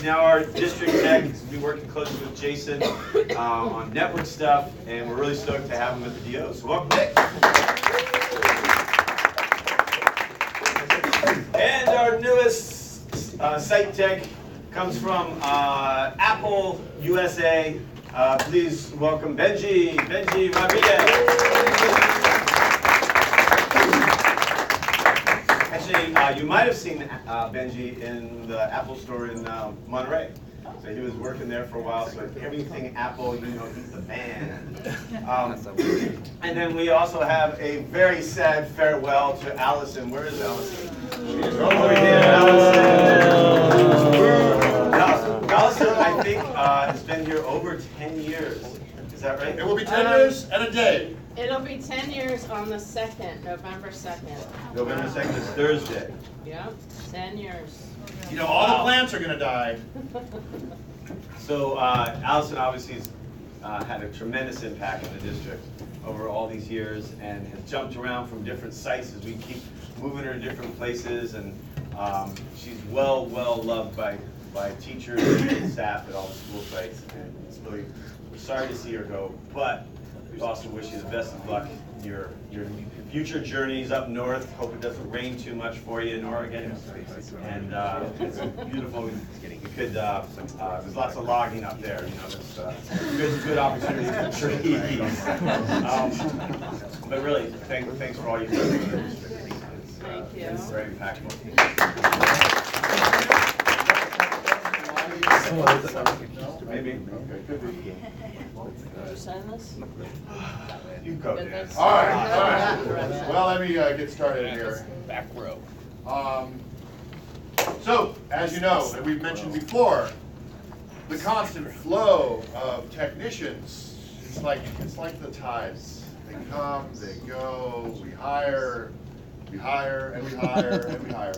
Now our district tech is be working closely with Jason on network stuff, and we're really stoked to have him with the DO. So welcome, Nick. And our newest site tech comes from Apple USA. Please welcome Benji Rodriguez. Actually, you might have seen Benji in the Apple store in Monterey. So he was working there for a while, so everything Apple, you know, he's the man. And then we also have a very sad farewell to Allison. Where is Allison? Over here, Allison. Allison, I think, has been here over 10 years. Is that right? It will be 10 years and a day. It'll be 10 years on the 2nd, November 2nd. November 2nd is Thursday. Yep, 10 years. You know, all the plants are going to die. So Allison obviously has had a tremendous impact in the district over all these years and has jumped around from different sites as we keep moving her to different places. And she's well loved by teachers and staff at all the school sites. And it's really, we're sorry to see her go, but we also wish you the best of luck in your future journeys up north. Hope it doesn't rain too much for you in Oregon. And it's beautiful. You could, there's lots of logging up there. You know, there's good opportunities for trees. But really, thanks for all you've done for the district. Thank you. It's very impactful. Maybe. Okay, could be. Did you sign this? You go, Dan. All right. Well, let me get started here. Back row. So, as you know, and we've mentioned before, the constant flow of technicians, it's like the tides. They come, they go, we hire, and we hire, and we hire.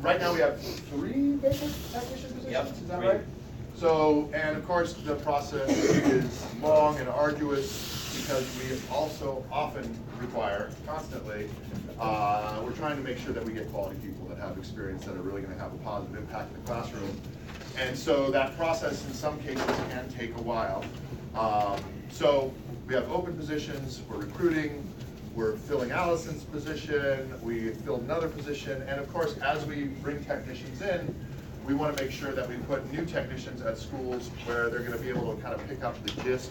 Right now we have 3 vacant technician positions, Yep, is that 3. right? So, and of course, the process is long and arduous because we also often require, constantly, we're trying to make sure that we get quality people that have experience that are really going to have a positive impact in the classroom. And so that process in some cases can take a while. So we have open positions, we're recruiting, we're filling Allison's position, we filled another position, and of course, as we bring technicians in, we want to make sure that we put new technicians at schools where they're going to be able to kind of pick up the gist,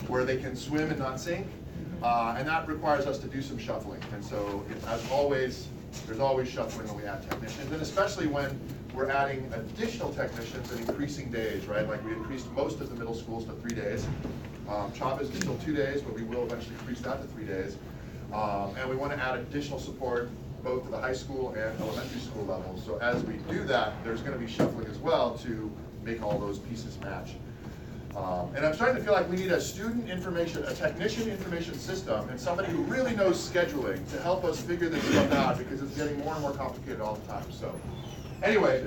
where they can swim and not sink, and that requires us to do some shuffling. And so, as always, there's always shuffling when we add technicians, and especially when we're adding additional technicians and increasing days, right? Like we increased most of the middle schools to 3 days. CHOP is still 2 days, but we will eventually increase that to 3 days. And we want to add additional support both to the high school and elementary school levels. So as we do that, there's going to be shuffling as well to make all those pieces match. And I'm starting to feel like we need a technician information system, and somebody who really knows scheduling to help us figure this stuff out because it's getting more and more complicated all the time. So anyway,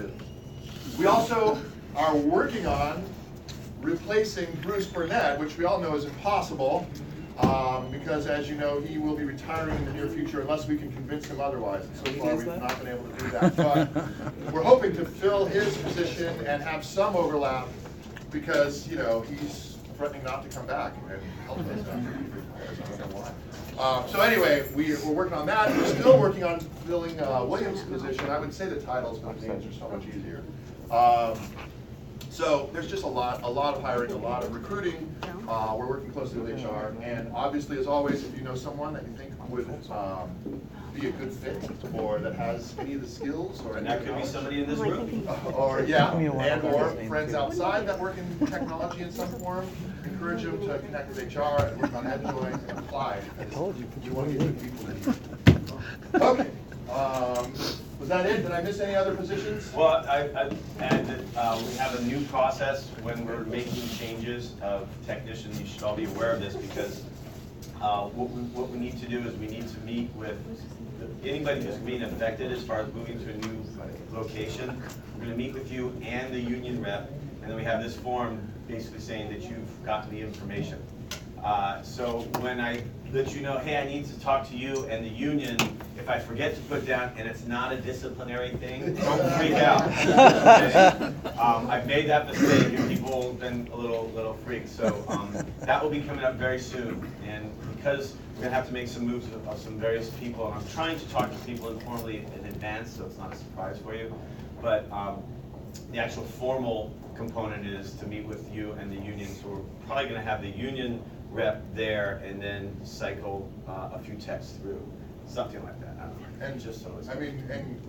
we also are working on replacing Bruce Burnett, which we all know is impossible. Because as you know, he will be retiring in the near future unless we can convince him otherwise. And so far we've not been able to do that. But we're hoping to fill his position and have some overlap because, you know, he's threatening not to come back and help us after he retires. I don't know why. So anyway, we're working on that. We're still working on filling Williams' position. I would say the titles, but names are so much easier. So there's just a lot of hiring, a lot of recruiting. We're working closely with HR, and obviously, as always, if you know someone that you think would be a good fit, or that has any of the skills, or And that could be somebody in this room. or or friends outside that work in technology in some form, encourage them to connect with HR and work on EdJoin and apply. You want to get good people. Okay. Was that it? Did I miss any other positions? Well, I'd add that we have a new process when we're making changes of technicians. You should all be aware of this because what we need to do is we need to meet with anybody who's being affected as far as moving to a new location. We're going to meet with you and the union rep, and then we have this form basically saying that you've gotten the information. So when I let you know, hey, I need to talk to you and the union, if I forget to put down, and it's not a disciplinary thing, don't freak out. Okay? I've made that mistake and people have been a little freaked. So that will be coming up very soon. And because we're gonna have to make some moves of some various people, and I'm trying to talk to people informally in advance, so it's not a surprise for you. But the actual formal component is to meet with you and the union. So we're probably gonna have the union rep there and then cycle a few texts through, something like that. I don't know. And just so it's. I mean, and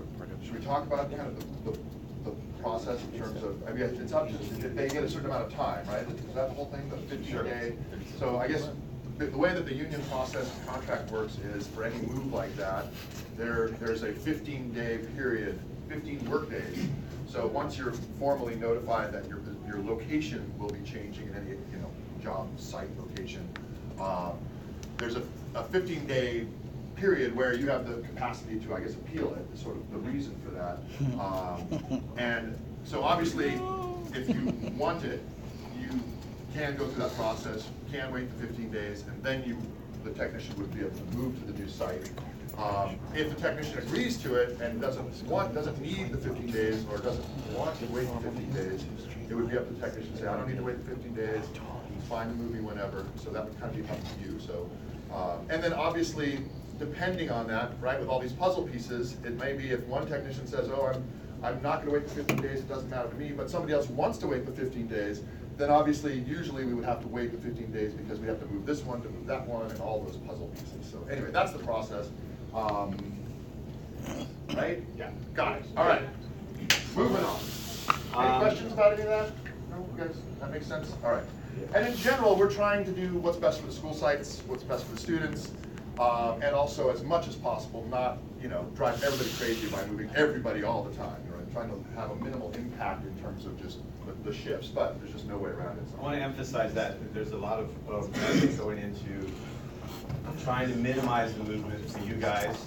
should we talk about kind of the process in terms of, I mean, it's up to, they get a certain amount of time, right? Is that the whole thing, the 15-day? So I guess the way that the union process contract works is for any move like that, there's a 15-day period, 15 work days. So once you're formally notified that your location will be changing in any, job site location, there's a 15-day period where you have the capacity to, I guess, appeal it, is sort of the reason for that. And so obviously, if you want it, you can go through that process, you can wait the 15 days, and then the technician would be able to move to the new site. If the technician agrees to it and doesn't need the 15 days or doesn't want to wait the 15 days, it would be up to the technician to say, I don't need to wait the 15 days, find the movie whenever, so that would kind of be up to you. So, and then obviously, depending on that, right, with all these puzzle pieces, it may be if one technician says, oh, I'm not gonna wait the 15 days, it doesn't matter to me, but somebody else wants to wait the 15 days, then obviously, usually we would have to wait the 15 days because we have to move this one to move that one and all those puzzle pieces. So anyway, that's the process. Right? Yeah, got it. All right, moving on. Any questions about any of that? No, you guys, that makes sense? All right. And in general, we're trying to do what's best for the school sites, what's best for the students, and also as much as possible, not drive everybody crazy by moving everybody all the time. Right? Trying to have a minimal impact in terms of just the shifts, but there's just no way around it. So. I want to emphasize that there's a lot of effort going into trying to minimize the movement for you guys,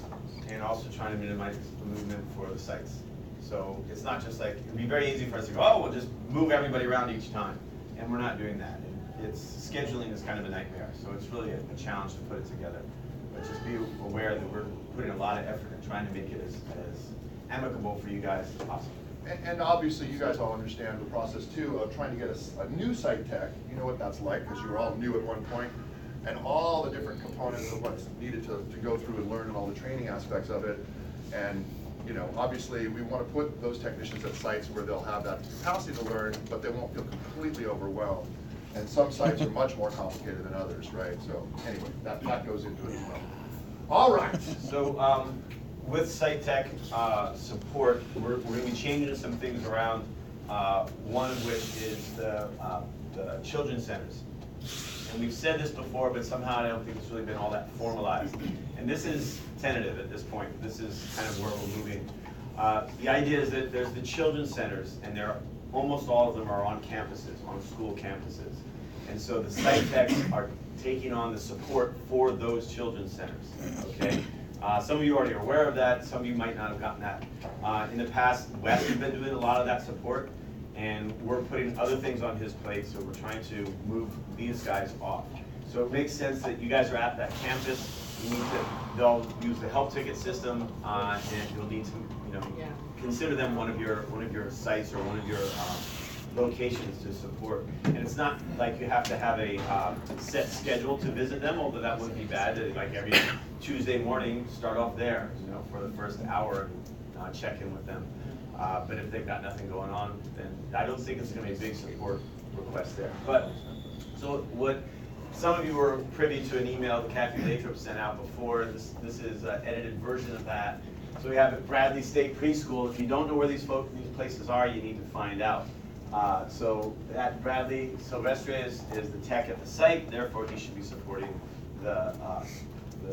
and also trying to minimize the movement for the sites. So it's not just like, it'd be very easy for us to go, oh, we'll just move everybody around each time. And we're not doing that. Scheduling is kind of a nightmare, so it's really a challenge to put it together. But just be aware that we're putting a lot of effort in trying to make it as amicable for you guys as possible. And obviously, you guys all understand the process too of trying to get a new site tech. You know what that's like because you were all new at one point, and all the different components of what's needed to go through and learn and all the training aspects of it. And obviously, we want to put those technicians at sites where they'll have that capacity to learn, but they won't feel completely overwhelmed. And some sites are much more complicated than others, right? So anyway, that goes into it as well. All right. So with site tech support, we're going to be changing some things around. One of which is the children's centers. And we've said this before, but somehow I don't think it's really been all that formalized. And this is tentative at this point. This is kind of where we're moving. The idea is that there's the children's centers, and almost all of them are on campuses, on school campuses. And so the site techs are taking on the support for those children's centers, okay? Some of you already are aware of that, some of you might not have gotten that. In the past, Wes has been doing a lot of that support, and we're putting other things on his plate, so we're trying to move these guys off. So it makes sense that you guys are at that campus. They'll use the help ticket system, and you'll need to consider them one of your sites or one of your locations to support. And it's not like you have to have a set schedule to visit them, although that wouldn't be bad. Like every Tuesday morning, start off there, for the first hour, check in with them. But if they've got nothing going on, then I don't think it's going to be a big support request there. But so what some of you were privy to an email that Kathy Lathrop sent out before. This is an edited version of that. So we have at Bradley State Preschool. If you don't know where these places are, you need to find out. So at Bradley, Silvestre is the tech at the site. Therefore, he should be supporting the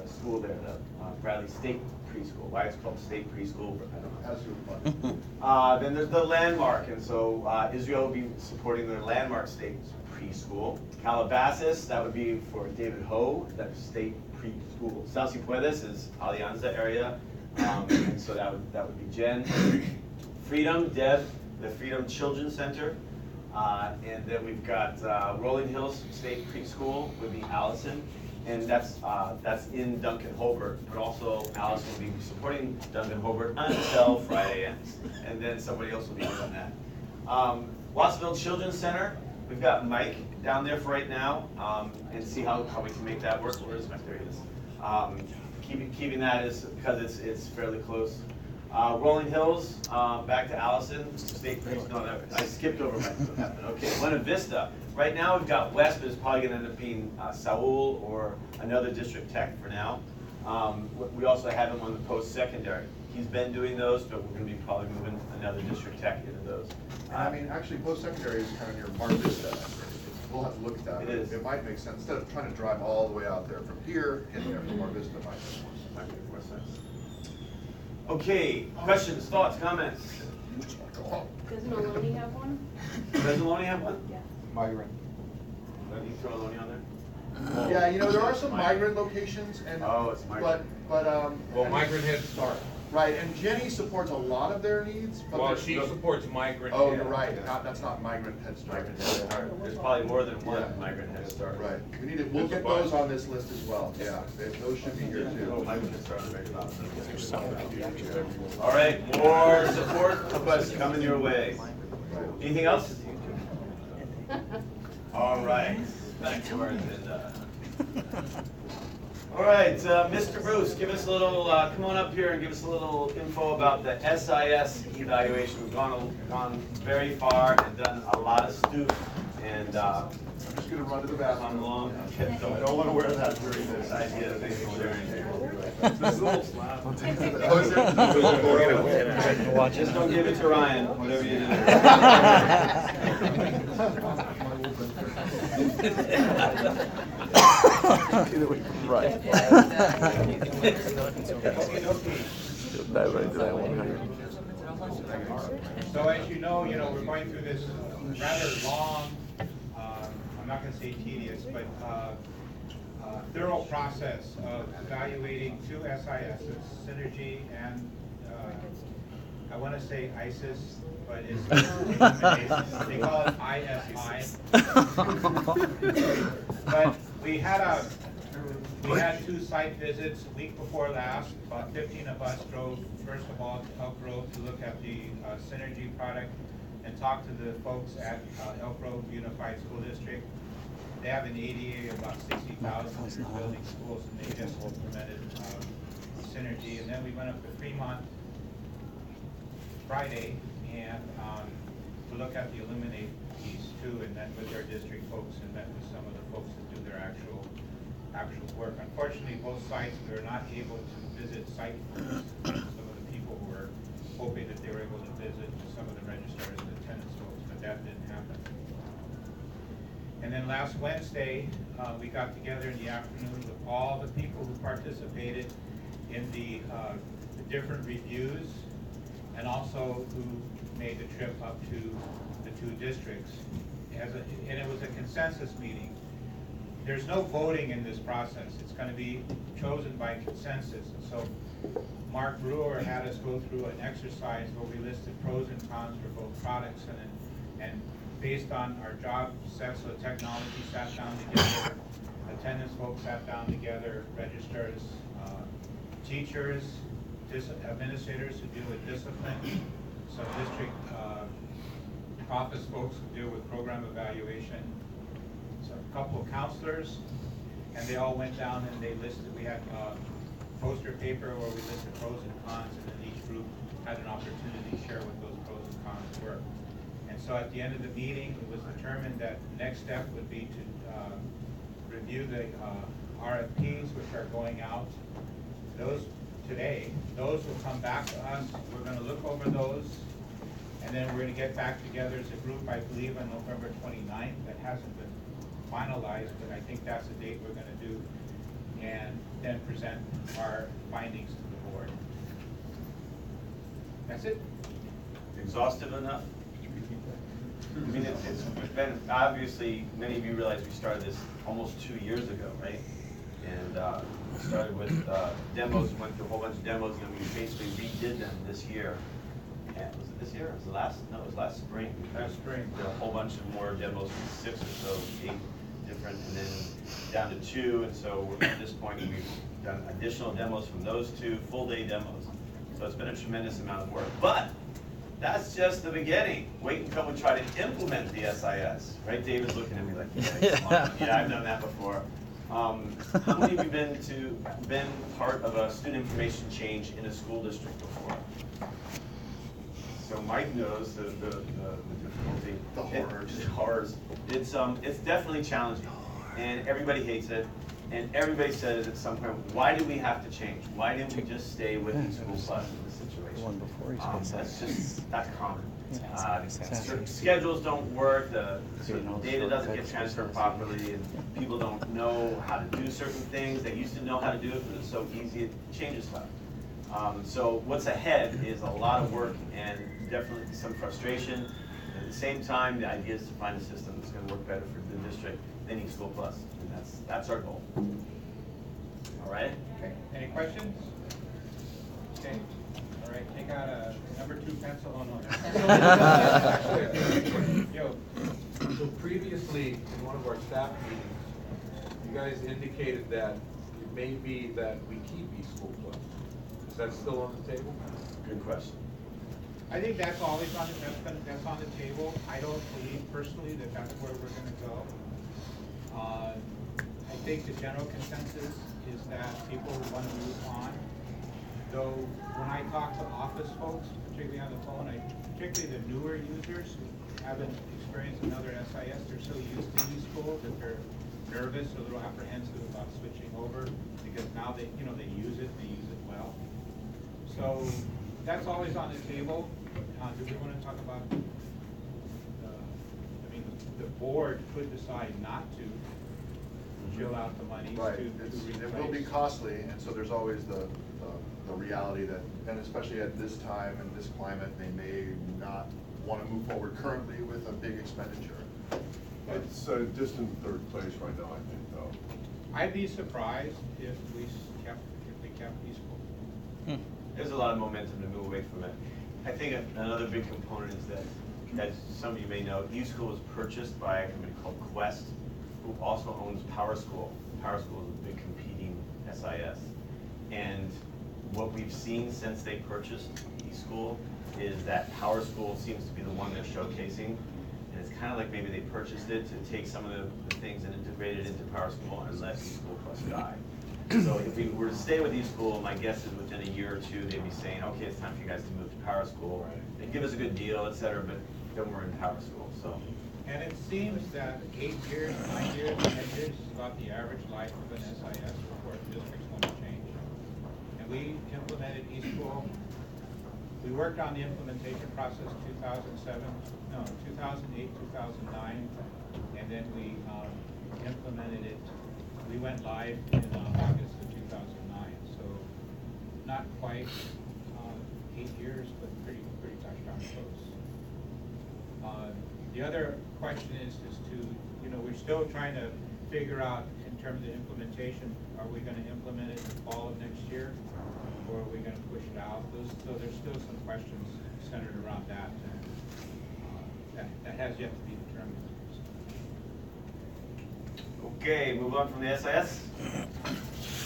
school there, the Bradley State Preschool. Why it's called State Preschool, I don't know. Then there's the Landmark, and so Israel will be supporting the Landmark State Preschool. Calabasas, that would be for David Ho, that's State Preschool. Salsipuedes is Alianza area, and so that would be Jen. Freedom, Deb, the Freedom Children's Center. And then we've got Rolling Hills State Preschool would be Allison, and that's in Duncan Hobart, but also Allison will be supporting Duncan Hobart until Friday ends, and then somebody else will be doing that. Watsonville Children's Center, we've got Mike down there for right now, and see how we can make that work. Where is Mike? There he is. Keeping that is because it's fairly close. Rolling Hills, back to Allison, State Police. No, I skipped over Mike. Okay, Buena Vista. Right now we've got West, but it's probably going to end up being Saul or another district tech for now. We also have him on the post-secondary. He's been doing those, but we're going to be probably moving another district tech into those. I mean, actually, post-secondary is kind of near Mar Vista. We'll have to look at that. It is. It might make sense, instead of trying to drive all the way out there from here, hitting there from Mar Vista might Make more sense. Okay, questions, thoughts, comments? Does Maloney have one? Does Maloney have one? Yeah. Migrant. You throw Maloney on there? Yeah, you know, there are some migrant locations and. Oh, it's migrant. But, Well, Migrant Head Start. right, and Jenny supports a lot of their needs, but. Well, there's she no- supports Migrant. Oh, Head. you're right, that's not migrant Head Start. Migrant Head Start. There's probably more than one Yeah. migrant head start. Right, we'll get those on this list as well, yeah, those should be here Oh, too. migrant head start is very top. All right, more support requests coming your way. Anything else? All right, back to our agenda. All right, Mr. Bruce, give us a little, come on up here and give us a little info about the SIS evaluation. We've gone very far and done a lot of stoops, and I'm just gonna run to the bathroom. I'm long. I don't wanna wear that during this. Idea, thanks for sharing. Oh, is it? Just don't give it to Ryan, whatever you Right. So as you know, we're going through this rather long, I'm not gonna say tedious, but thorough process of evaluating two SISs, Synergy and I wanna say ISIS, but it's, they call it ISI. But we had two site visits a week before last. About 15 of us drove, first of all, to Elk Grove to look at the Synergy product and talk to the folks at Elk Grove Unified School District. They have an ADA of about 60,000 they're building schools, and they just implemented Synergy. And then we went up to Fremont Friday and to look at the Illuminate piece too, and then with our district folks and met with some of the folks that do their actual work. Unfortunately, both sites, we were not able to visit site first. Some of the people were hoping that they were able to visit some of the registrars and attendance folks, but that didn't happen. And then last Wednesday, we got together in the afternoon with all the people who participated in the different reviews and also who made the trip up to the two districts. And it was a consensus meeting. There's no voting in this process. It's going to be chosen by consensus. And so Mark Brewer had us go through an exercise where we listed pros and cons for both products, and based on our job sets, so technology sat down together, attendance folks sat down together, registrars, teachers, administrators who deal with discipline, some district office folks who deal with program evaluation, a couple of counselors, and they all went down and they listed, we had a poster paper where we listed pros and cons, and then each group had an opportunity to share what those pros and cons were. And so at the end of the meeting, it was determined that the next step would be to review the RFPs which are going out. Those will come back to us. We're going to look over those, and then we're going to get back together as a group, I believe, on November 29th. That hasn't been finalized, but I think that's the date we're going to do, and then present our findings to the board. That's it. Exhaustive enough? I mean, it's been, obviously, many of you realize we started this almost 2 years ago, right? And we started with demos, went through a whole bunch of demos, and we basically redid them this year. yeah, was it this year? Was it last? No, it was last spring. Last spring. Did a whole bunch of more demos, 6 or so, 8 different, and then down to 2. And so at this point, we've done additional demos from those 2 full-day demos. So it's been a tremendous amount of work. But that's just the beginning. Wait until we try to implement the SIS, right? David's looking at me like, yeah, come on. Yeah, I've done that before. How many of you been part of a student information change in a school district before? So Mike knows the difficulty. The horrors. Just horrors. It's definitely challenging, and everybody hates it, and everybody says at some point, why do we have to change? Why didn't we just stay with School Plus in this situation? That's common. Certain schedules don't work, certain data doesn't get transferred properly, and people don't know how to do certain things. They used to know how to do it, but it's so easy, it changes stuff. So what's ahead is a lot of work and definitely some frustration. At the same time, the idea is to find a system that's going to work better for the district than eSchool Plus, and that's our goal. All right? Okay, any questions? Okay, all right, take out a number 2 pencil on Yo. So previously, in one of our staff meetings, you guys indicated that it may be that we keep eSchool Plus. Is that still on the table? Good question. I think that's always on that's on the table. I don't believe personally that that's where we're gonna go. I think the general consensus is that people want to move on. Though when I talk to office folks, particularly on the phone, particularly the newer users who haven't experienced another SIS, they're so used to eSchool that they're nervous, a little apprehensive about switching over because now they use it well. So that's always on the table. Do we want to talk about, the board could decide not to fill out the money Right, to it will be replace. costly, and so there's always the reality that, and especially at this time and this climate, they may not want to move forward currently with a big expenditure. It's a distant third place right now, I think, though. I'd be surprised if we kept eSchool. There's a lot of momentum to move away from it. I think another big component is that, as some of you may know, eSchool was purchased by a company called Quest, who also owns PowerSchool. PowerSchool is a big competing SIS. And what we've seen since they purchased eSchool is that PowerSchool seems to be the one they're showcasing. And it's kind of like maybe they purchased it to take some of the things and integrate it into PowerSchool and let eSchool Plus die. So if we were to stay with eSchool, my guess is within a year or 2, they'd be saying, okay, it's time for you guys to move to PowerSchool. They give us a good deal, et cetera, but then we're in PowerSchool, so. And it seems that 8 years, 9 years, 10 years is about the average life of an SIS before districts want to change. And we implemented eSchool. We worked on the implementation process 2008, 2009, and then we implemented it. We went live in August of 2009, so not quite 8 years, but pretty darn close. The other question is to, we're still trying to figure out in terms of implementation, are we going to implement it in the fall of next year, or are we going to push it out? So there's still some questions centered around that, that has yet to be determined. Okay, move on from the SIS.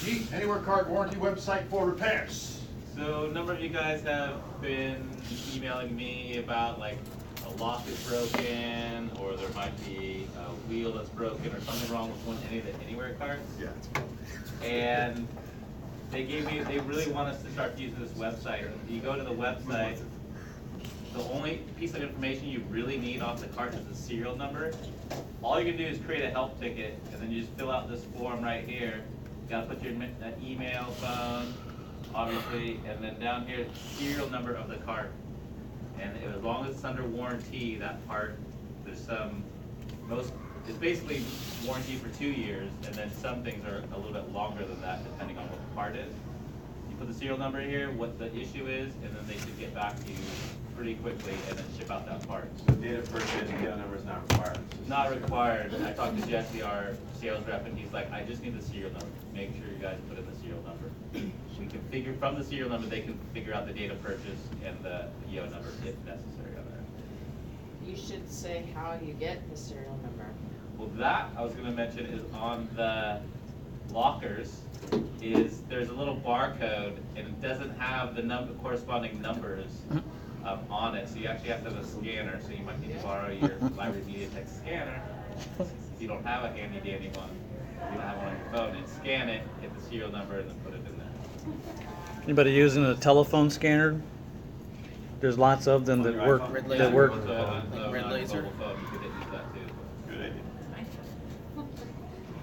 Gee, Anywhere Card Warranty website for repairs. So a number of you guys have been emailing me about like a lock is broken, or there might be a wheel that's broken, or something wrong with any of the Anywhere cards. Yeah. And they really want us to start using this website. If you go to the website, the only piece of information you really need off the card is the serial number. All you can do is create a help ticket, and then you just fill out this form right here. You gotta put your email, phone, obviously, and then down here, serial number of the card. And as long as it's under warranty, that part, there's it's basically warranty for 2 years, and then some things are a little bit longer than that, depending on what the part is. You put the serial number here, what the issue is, and then they should get back to you pretty quickly and then ship out that part. So data purchase, PO number is not required. Not required. I talked to Jesse, our sales rep, and he's like, I just need the serial number. Make sure you guys put in the serial number. We can figure, from the serial number, they can figure out the data purchase and the PO number if necessary on there. You should say how you get the serial number. Well, that I was gonna mention is on the lockers, there's a little barcode and it doesn't have the corresponding numbers on it, so you actually have to have a scanner, so you might need to borrow your library MediaTek scanner. If you don't have a handy dandy one, you don't have one on your phone, and scan it, get the serial number, and then put it in there. Anybody using a telephone scanner? There's lots of them that On your work. iPhone? Red That laser. work. Red On laser? mobile phone, you could use that too, Good idea.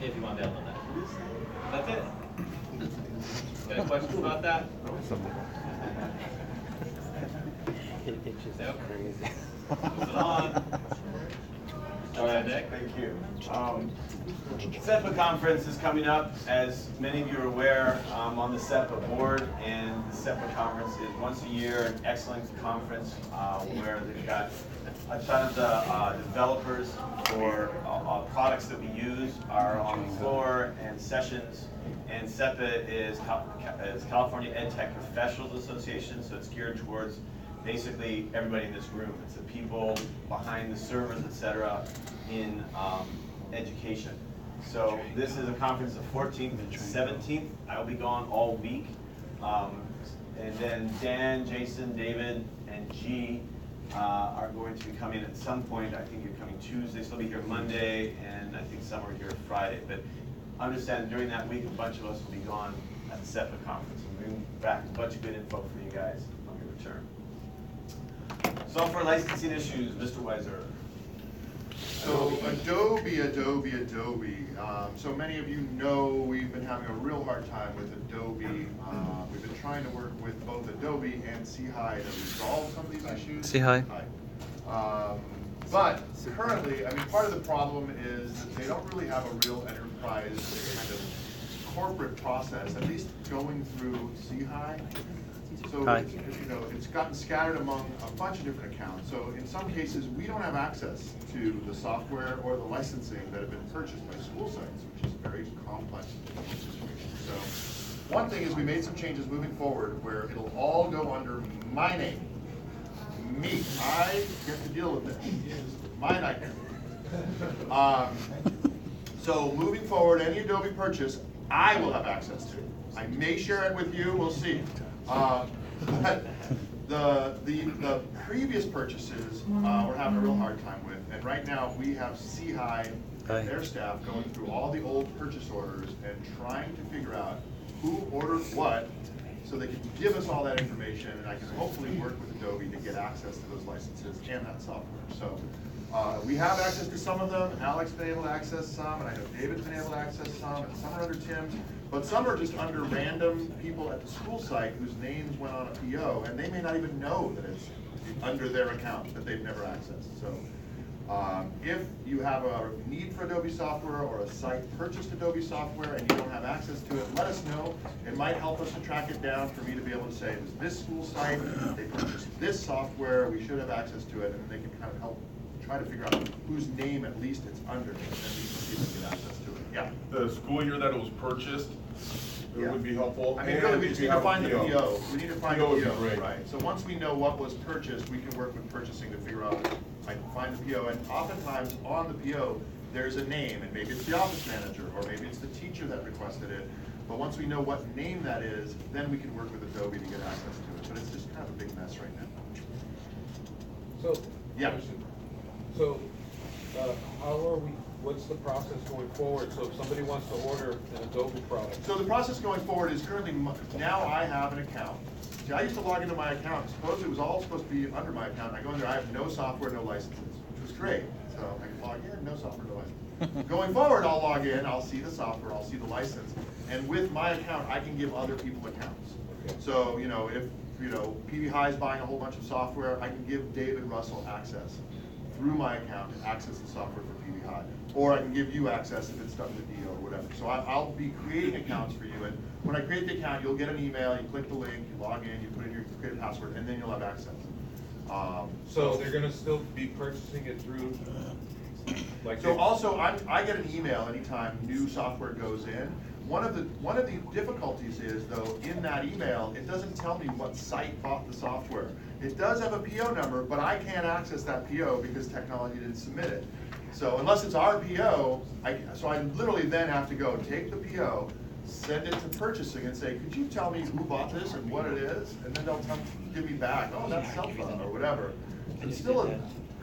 if you want to download that. That's it. Got any questions about that? It's just Nope. crazy. Moving on. All right, Nick. Thank you. SEPA conference is coming up. As many of you are aware, I'm on the SEPA board, and the SEPA conference is once a year, an excellent conference where they've got a ton of the developers for products that we use are on the floor and sessions. And SEPA is California EdTech Professionals Association, so it's geared towards basically everybody in this room. It's the people behind the servers, et cetera, in education. So this is a conference the 14th and 17th. I will be gone all week. And then Dan, Jason, David, and G are going to be coming at some point. I think you're coming Tuesday, so they'll be here Monday, and I think some are here Friday. But understand during that week, a bunch of us will be gone at the SEPA conference. We'll bring back a bunch of good info for you guys on your return. Software licensing issues, Mr. Weiser. So Adobe. So many of you know we've been having a real hard time with Adobe. We've been trying to work with both Adobe and C-High to resolve some of these issues. C-High. But currently, I mean, part of the problem is that they don't really have a real enterprise kind of corporate process, at least going through C-High. So, it's gotten scattered among a bunch of different accounts. So in some cases, we don't have access to the software or the licensing that have been purchased by school sites, which is very complex situation. So one thing is we made some changes moving forward where it'll all go under my name. Me, I get to deal with this. My nightmare. So moving forward, any Adobe purchase, I will have access to. I may share it with you, we'll see. But the previous purchases we're having a real hard time with, and right now we have C-High and their staff going through all the old purchase orders and trying to figure out who ordered what, so they can give us all that information, and I can hopefully work with Adobe to get access to those licenses and that software. So we have access to some of them. Alex has been able to access some, and I know David's been able to access some, and some are under Tim's. But some are just under random people at the school site whose names went on a PO, and they may not even know that it's under their account, that they've never accessed. So if you have a need for Adobe software or a site purchased Adobe software and you don't have access to it, let us know. It might help us to track it down for me to be able to say, it was this school site, they purchased this software, we should have access to it, and then they can kind of help try to figure out whose name at least it's under, and then we can see if we get access to it. Yeah. The school year that it was purchased, it would be helpful. I mean, really, we And just if need you to have a find the PO. We need to find the PO would be PO, great. right? So once we know what was purchased, we can work with purchasing to figure out, I can find the PO, and oftentimes on the PO, there's a name, and maybe it's the office manager, or maybe it's the teacher that requested it. But once we know what name that is, then we can work with Adobe to get access to it. But it's just kind of a big mess right now. So, Yeah. So, how are we, what's the process going forward? So if somebody wants to order an Adobe product, So the process going forward is currently, now I have an account. See, I used to log into my account, suppose it was all supposed to be under my account, I go in there, I have no software, no licenses, which was great. So I can log in, no software, no license. Going forward, I'll log in, I'll see the software, I'll see the license, and with my account, I can give other people accounts. Okay. So, if, PV High is buying a whole bunch of software, I can give David Russell access. through my account to access the software for PV High. Or I can give you access if it's done with DO or whatever. So I'll be creating accounts for you, and when I create the account, you'll get an email, you click the link, you log in, you put in your creative password, and then you'll have access. So they're gonna still be purchasing it through, like. So also, I get an email anytime new software goes in. One of the difficulties is, though, in that email, it doesn't tell me what site bought the software. It does have a PO number, but I can't access that PO because technology didn't submit it. So unless it's our PO, so I literally then have to go take the PO, send it to purchasing and say, could you tell me who bought this and what it is? And then they'll give me back, oh, that's cell phone or whatever. It's still a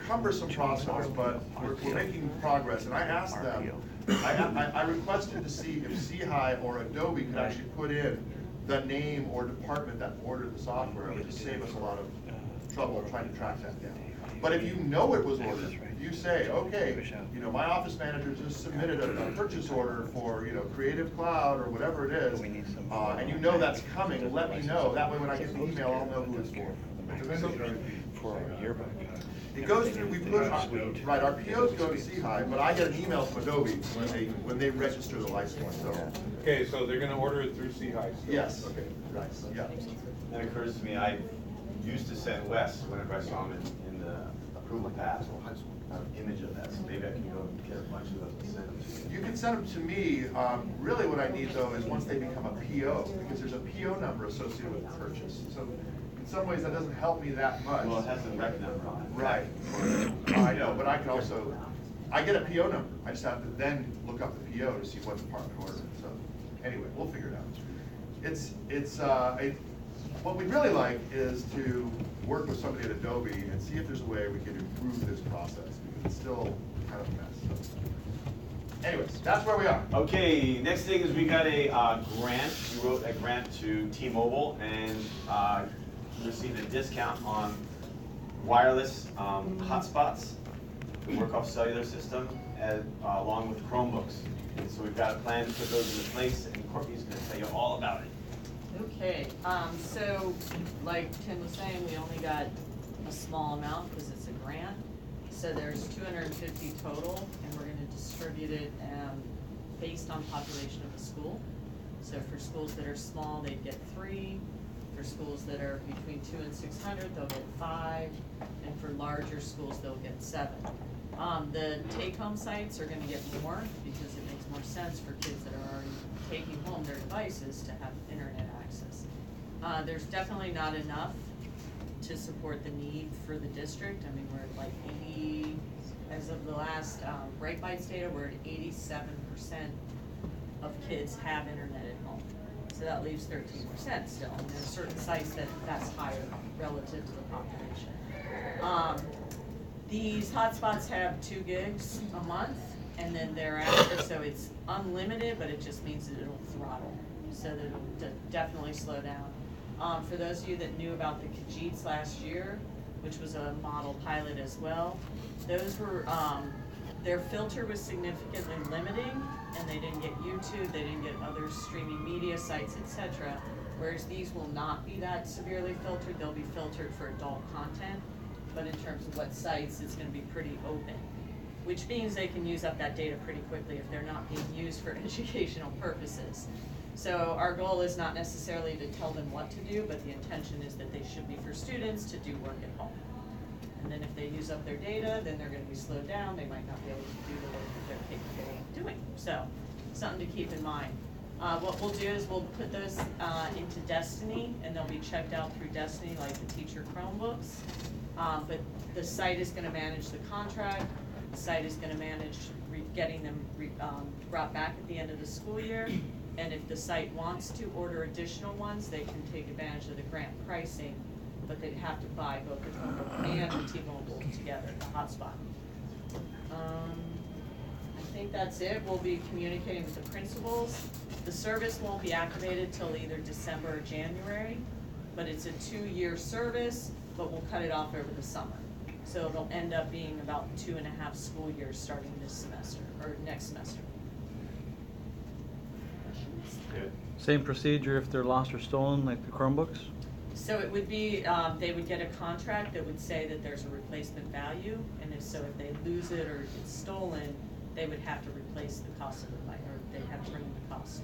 cumbersome process, but we're making progress. And I asked them, I requested to see if C-High or Adobe could actually put in the name or department that ordered the software. It would just save us a lot of trouble trying to track that down. But if you know it was ordered, if you say, okay, my office manager just submitted a purchase order for, Creative Cloud or whatever it is, and you know that's coming, let me know. That way when I get the email, I'll know who it's for. For our yearbook. It goes through, we push, right, our POs go to C-High, but I get an email from Adobe when they register the license, so. Okay, so they're gonna order it through C-High still? Yes. Okay. Right, yeah. That occurs to me, I used to send Wes, whenever I saw him in the approval pass, an image of that, so maybe I can go and get a bunch of those and send them to you. You can send them to me. Really what I need though is once they become a PO, because there's a PO number associated with the purchase. So in some ways that doesn't help me that much. Well, it has a rec number on it. Right. I know, but I can also, I get a PO number. I just have to then look up the PO to see what department ordered it. So anyway, we'll figure it out. What we'd really like is to work with somebody at Adobe and see if there's a way we can improve this process, because it's still kind of a mess. So. Anyways, that's where we are. Okay, next thing is we got a grant. We wrote a grant to T-Mobile and received a discount on wireless hotspots to work off cellular system along with Chromebooks. And so we've got a plan to put those into place, and Courtney's going to tell you all about it. Okay, so like Tim was saying, we only got a small amount because it's a grant. So there's 250 total, and we're gonna distribute it based on population of the school. So for schools that are small, they'd get 3. For schools that are between 200 and 600, they'll get 5. And for larger schools, they'll get 7. The take-home sites are gonna get more because it makes more sense for kids that are already taking home their devices to have internet access. There's definitely not enough to support the need for the district. I mean, we're at like 80, as of the last Bright Bytes data, we're at 87% of kids have internet at home. So that leaves 13% still. And there's certain sites that's higher relative to the population. These hotspots have 2 gigs a month, and then thereafter, so it's unlimited, but it just means that it'll throttle, so that it'll definitely slow down. For those of you that knew about the Khajiits last year, which was a model pilot as well, those were, their filter was significantly limiting, and they didn't get YouTube, they didn't get other streaming media sites, etc. Whereas these will not be that severely filtered, they'll be filtered for adult content, but in terms of what sites, it's gonna be pretty open. Which means they can use up that data pretty quickly if they're not being used for educational purposes. So our goal is not necessarily to tell them what to do, but the intention is that they should be for students to do work at home. And then if they use up their data, then they're gonna be slowed down, they might not be able to do the work that they're capable of doing. So, something to keep in mind. What we'll do is we'll put those into Destiny, and they'll be checked out through Destiny like the teacher Chromebooks. But the site is gonna manage the contract. The site is gonna manage getting them brought back at the end of the school year. And if the site wants to order additional ones, they can take advantage of the grant pricing, but they'd have to buy both the Chromebook and the T-Mobile together, the hotspot. I think that's it. We'll be communicating with the principals. The service won't be activated till either December or January, but it's a 2-year service, but we'll cut it off over the summer. So it'll end up being about 2.5 school years starting this semester, or next semester. Good. Same procedure if they're lost or stolen, like the Chromebooks? So it would be, they would get a contract that would say that there's a replacement value, and if they lose it or it's stolen, they would have to replace the cost of the bike, or they'd have to bring in the cost.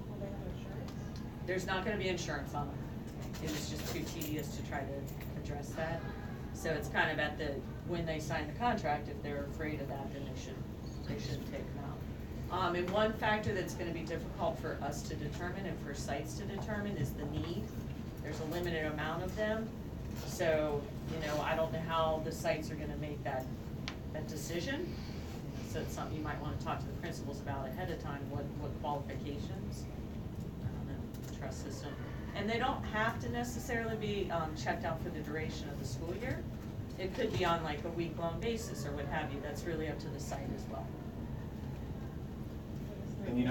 Will they have insurance? There's not gonna be insurance on them. It was just too tedious to try to address that. So it's kind of at when they sign the contract, if they're afraid of that, then they shouldn't take them out. And one factor that's gonna be difficult for us to determine and for sites to determine is the need. There's a limited amount of them, so, I don't know how the sites are gonna make that decision. So it's something you might wanna talk to the principals about ahead of time, what qualifications, I don't know, trust system. And they don't have to necessarily be, checked out for the duration of the school year. It could be on like a week-long basis or what have you, that's really up to the site as well. And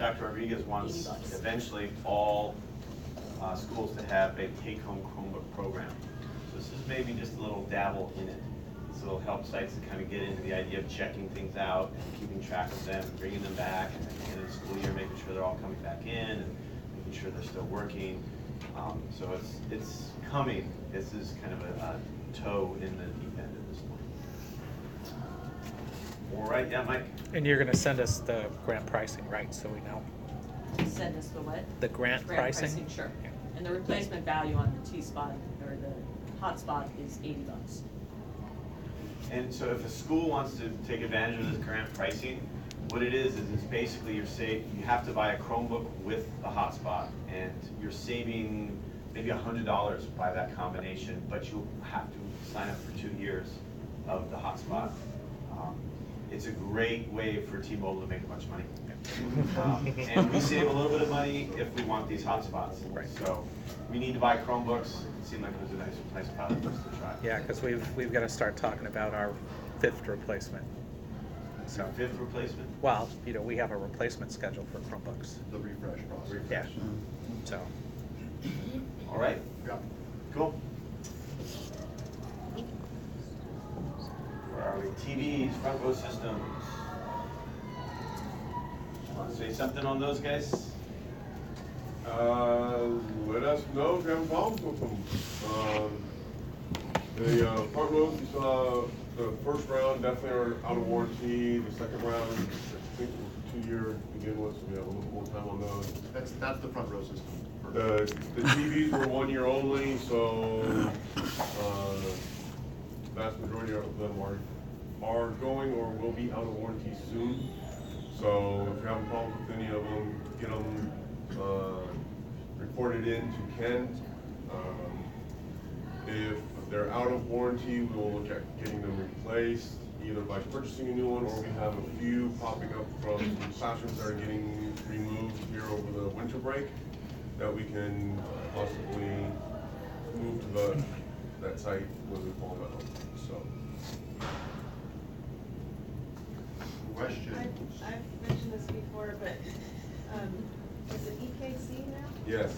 Dr. Rodriguez wants $80. eventually all schools to have a take-home Chromebook program. So this is maybe just a little dabble in it. So it'll help sites to kind of get into the idea of checking things out and keeping track of them and bringing them back, and at the end of the school year, making sure they're all coming back in and making sure they're still working. So it's coming. This is kind of a toe in the deep end at this point. All right, yeah, Mike? And you're gonna send us the grant pricing, right, so we know? Send us the what? The grant pricing? Sure. And the replacement value on the T-spot or the hotspot is $80. And so if a school wants to take advantage of this current pricing, what it is it's basically you have to buy a Chromebook with a hotspot, and you're saving maybe $100 by that combination, but you'll have to sign up for 2 years of the hotspot. It's a great way for T-Mobile to make a bunch of money. And we save a little bit of money if we want these hotspots. So we need to buy Chromebooks. It seemed like it was a nice pilot for us to try. Yeah, because we've got to start talking about our 5th replacement. So 5th replacement? Well, we have a replacement schedule for Chromebooks. The refresh process. Yeah, so. All right. Yeah. Cool. Where are we? TVs, front row systems. Want to say something on those guys? Let us know if you have problems with them. The front rows, we saw the first round definitely are out of warranty. The second round, I think it was 2 year to begin with, so we have a little more time on those. That's the front row system. The TVs were 1 year only, so vast majority of them are going or will be out of warranty soon. So if you have a problem with any of them, get them reported in to Ken. If they're out of warranty, we will look at getting them replaced, either by purchasing a new one, or we have a few popping up from some classrooms that are getting removed here over the winter break that we can possibly move to that site when we fall out. So. Question. I've mentioned this before, but is it EKC now? Yes.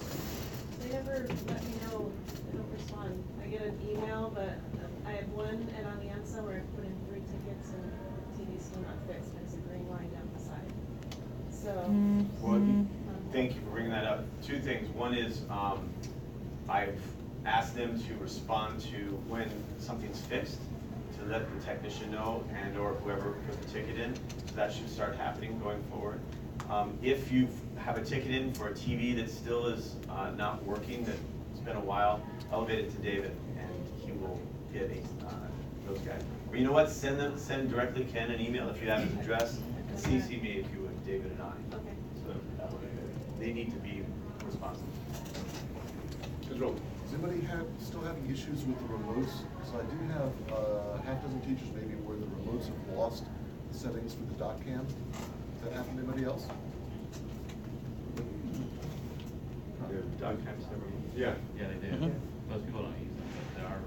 They never let me know, they don't respond. I get an email, but I have one, and on the answer where I put in 3 tickets and the TV's still not fixed, there's a green line down the side. So. Well, thank you for bringing that up. 2 things. One is I've asked them to respond to when something's fixed, to let the technician know and or whoever put the ticket in. So that should start happening going forward. If you have a ticket in for a TV that still is not working, that it's been a while, elevate it to David and he will get those guys. Or you know what, send directly Ken an email if you have his address, and CC me if you would, David and I. Okay. So that way they need to be responsive. Is anybody still having issues with the remotes? So I do have half dozen teachers maybe where the remotes have lost the settings for the dot cam. Does that happen to anybody else? Dot cam's never. Yeah. Yeah, they do. Most people don't use them, but there are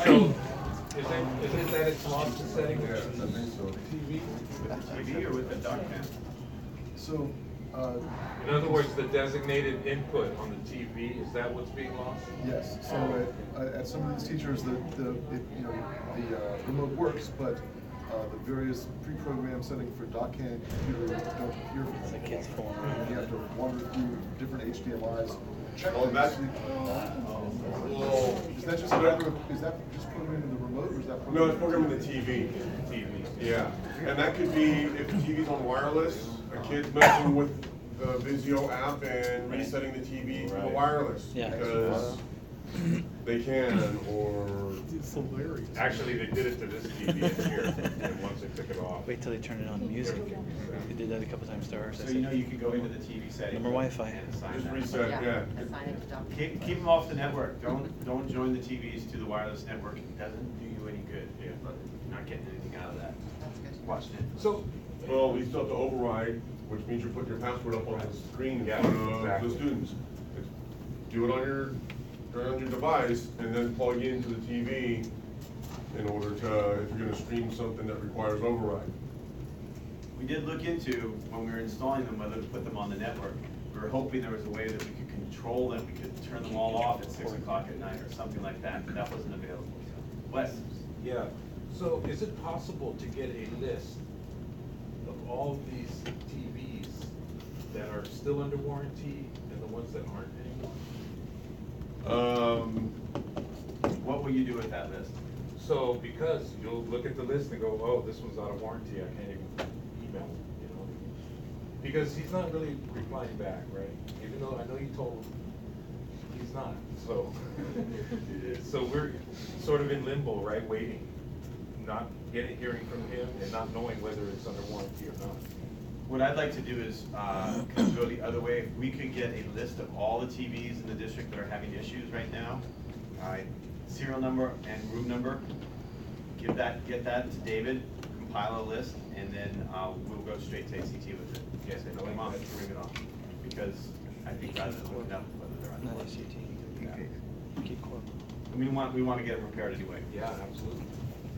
So, is it that it's lost the setting with I think so. TV? TV or with the dot cam? So, In other words, the designated input on the TV, is that what's being lost? yes, so at some of these teachers, the remote works, but the various pre-programmed settings for DocCam computer don't appear for It's them. like kids fooling around. You have to wander through different HDMI's. Oh, that's, Is that just programmed in the remote, or is that? no, it's programming the TV. Yeah, and that could be, if the TV's on wireless, a kid's messing with the Vizio app and resetting the TV to the wireless. Yeah. Because they can, or, It's hilarious. Actually, they did it to this TV in here, and once they took it off. Wait till they turn it on music. We did that a couple times to ours. So you know you can go into the TV settings. Number Wi-Fi. And assign just that. reset, yeah. Keep them off the network. Don't join the TVs to the wireless network. It doesn't do you any good. You're not getting anything out of that. Watching it. So, Well, we still have to override, which means you're putting your password up on the screen in Yeah, front of exactly. the students. Do it on your device, and then plug into the TV in order to, if you're gonna stream something that requires override. We did look into, when we were installing them, whether to put them on the network. We were hoping there was a way that we could control them. We could turn them all off at 6 o'clock at night or something like that, but that wasn't available. Wes? yeah, so is it possible to get a list of all these TVs that are still under warranty and the ones that aren't anymore? What will you do with that list? So, because you'll look at the list and go, oh, this one's out of warranty, I can't even email him, you know? Because he's not really replying back, right? Even though I know you told him, he's not, so. So we're sort of in limbo, right, waiting, not hearing from him and not knowing whether it's under warranty or not. What I'd like to do is kind of go the other way. If we could get a list of all the TVs in the district that are having issues right now, serial number and room number, get that to David, compile a list, and then we'll go straight to ACT with it. Yes, I know my mom has to bring it off, because I think rather than looking up whether they're on. Not ACT. Keep core. We want to get them repaired anyway. Yeah, absolutely.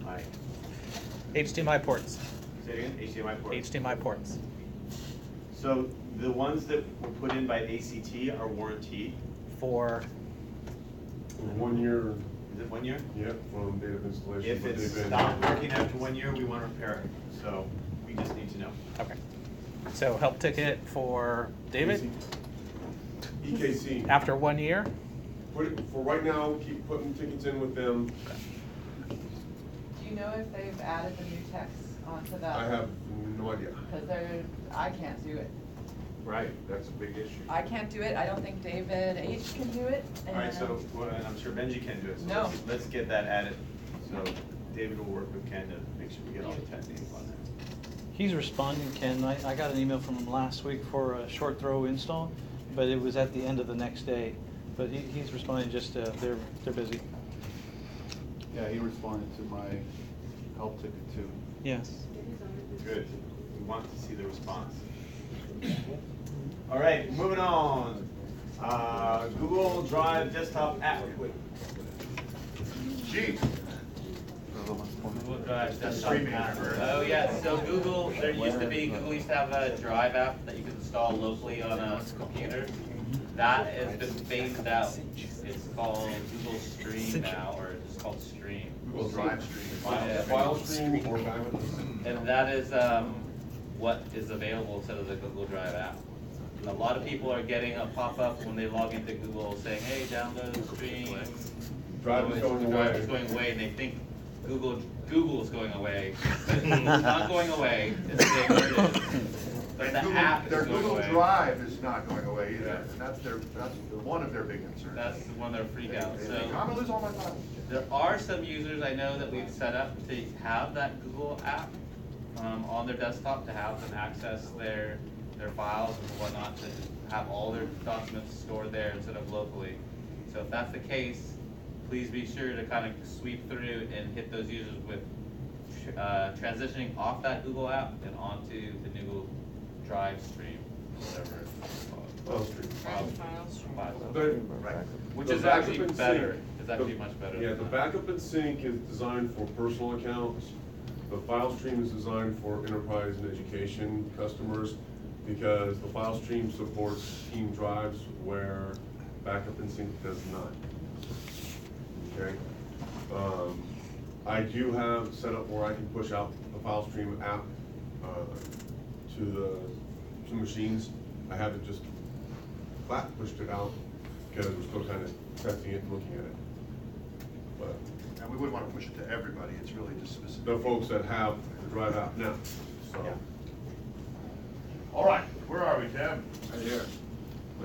All right. HDMI ports. Say it again, HDMI port. HDMI ports. So the ones that were put in by ACT are warranted. For 1 year, Is it 1 year? yep, from date of installation. If but it's they've been- stopped working after 1 year, we want to repair it. So we just need to know. okay. So help ticket for David EKC. after 1 year. Put it, for right now, keep putting tickets in with them. Do you know if they've added the new text onto that? I have no idea. Because I can't do it. Right, that's a big issue. I can't do it, I don't think David H. can do it. All right, and- so, well, and I'm sure Benji can do it. So No. let's get that added. So David will work with Ken to make sure we get all the testing on that. He's responding, Ken. I got an email from him last week for a short throw install, but it was at the end of the next day. But he's responding, just they're busy. Yeah, he responded to my help ticket too. Yes. Good. We want to see the response. All right, moving on. Google Drive desktop app. Gee. Google Drive desktop app. Oh yeah, so Google, Google used to have a Drive app that you could install locally on a computer. That has been phased out. It's called Google Stream now, or it's called Stream. Google Drive Stream. File stream or backup. And that is what is available instead of the Google Drive app. A lot of people are getting a pop-up when they log into Google saying, hey, download Stream. Drive is going Drive is away. going away, and they think Google is going away. But it's not going away, it's staying where it is. But And the Google, app is their going Google away. Drive is not going away either, Yeah. and that's one of their big concerns. That's one of their freak outs. They So think, I'm gonna lose all my files. there are some users I know that we've set up to have that Google app on their desktop to have them access their files and whatnot, to have all their documents stored there instead of locally. So if that's the case, please be sure to kind of sweep through and hit those users with transitioning off that Google app and onto the new Google Drive Stream, whatever it's called. File stream. Which The is backup actually and better. sync. It's actually much better. Yeah, than the that. backup and sync is designed for personal accounts. The file stream is designed for enterprise and education customers, because the file stream supports team drives where backup and sync does not. Okay? I do have set up where I can push out the file stream app to machines. I haven't just flat pushed it out because we're still kind of testing it and looking at it. But And we wouldn't want to push it to everybody, it's really just specific. the folks that have the Drive app now, so. Yeah. All right, where are we, Tim? Right here.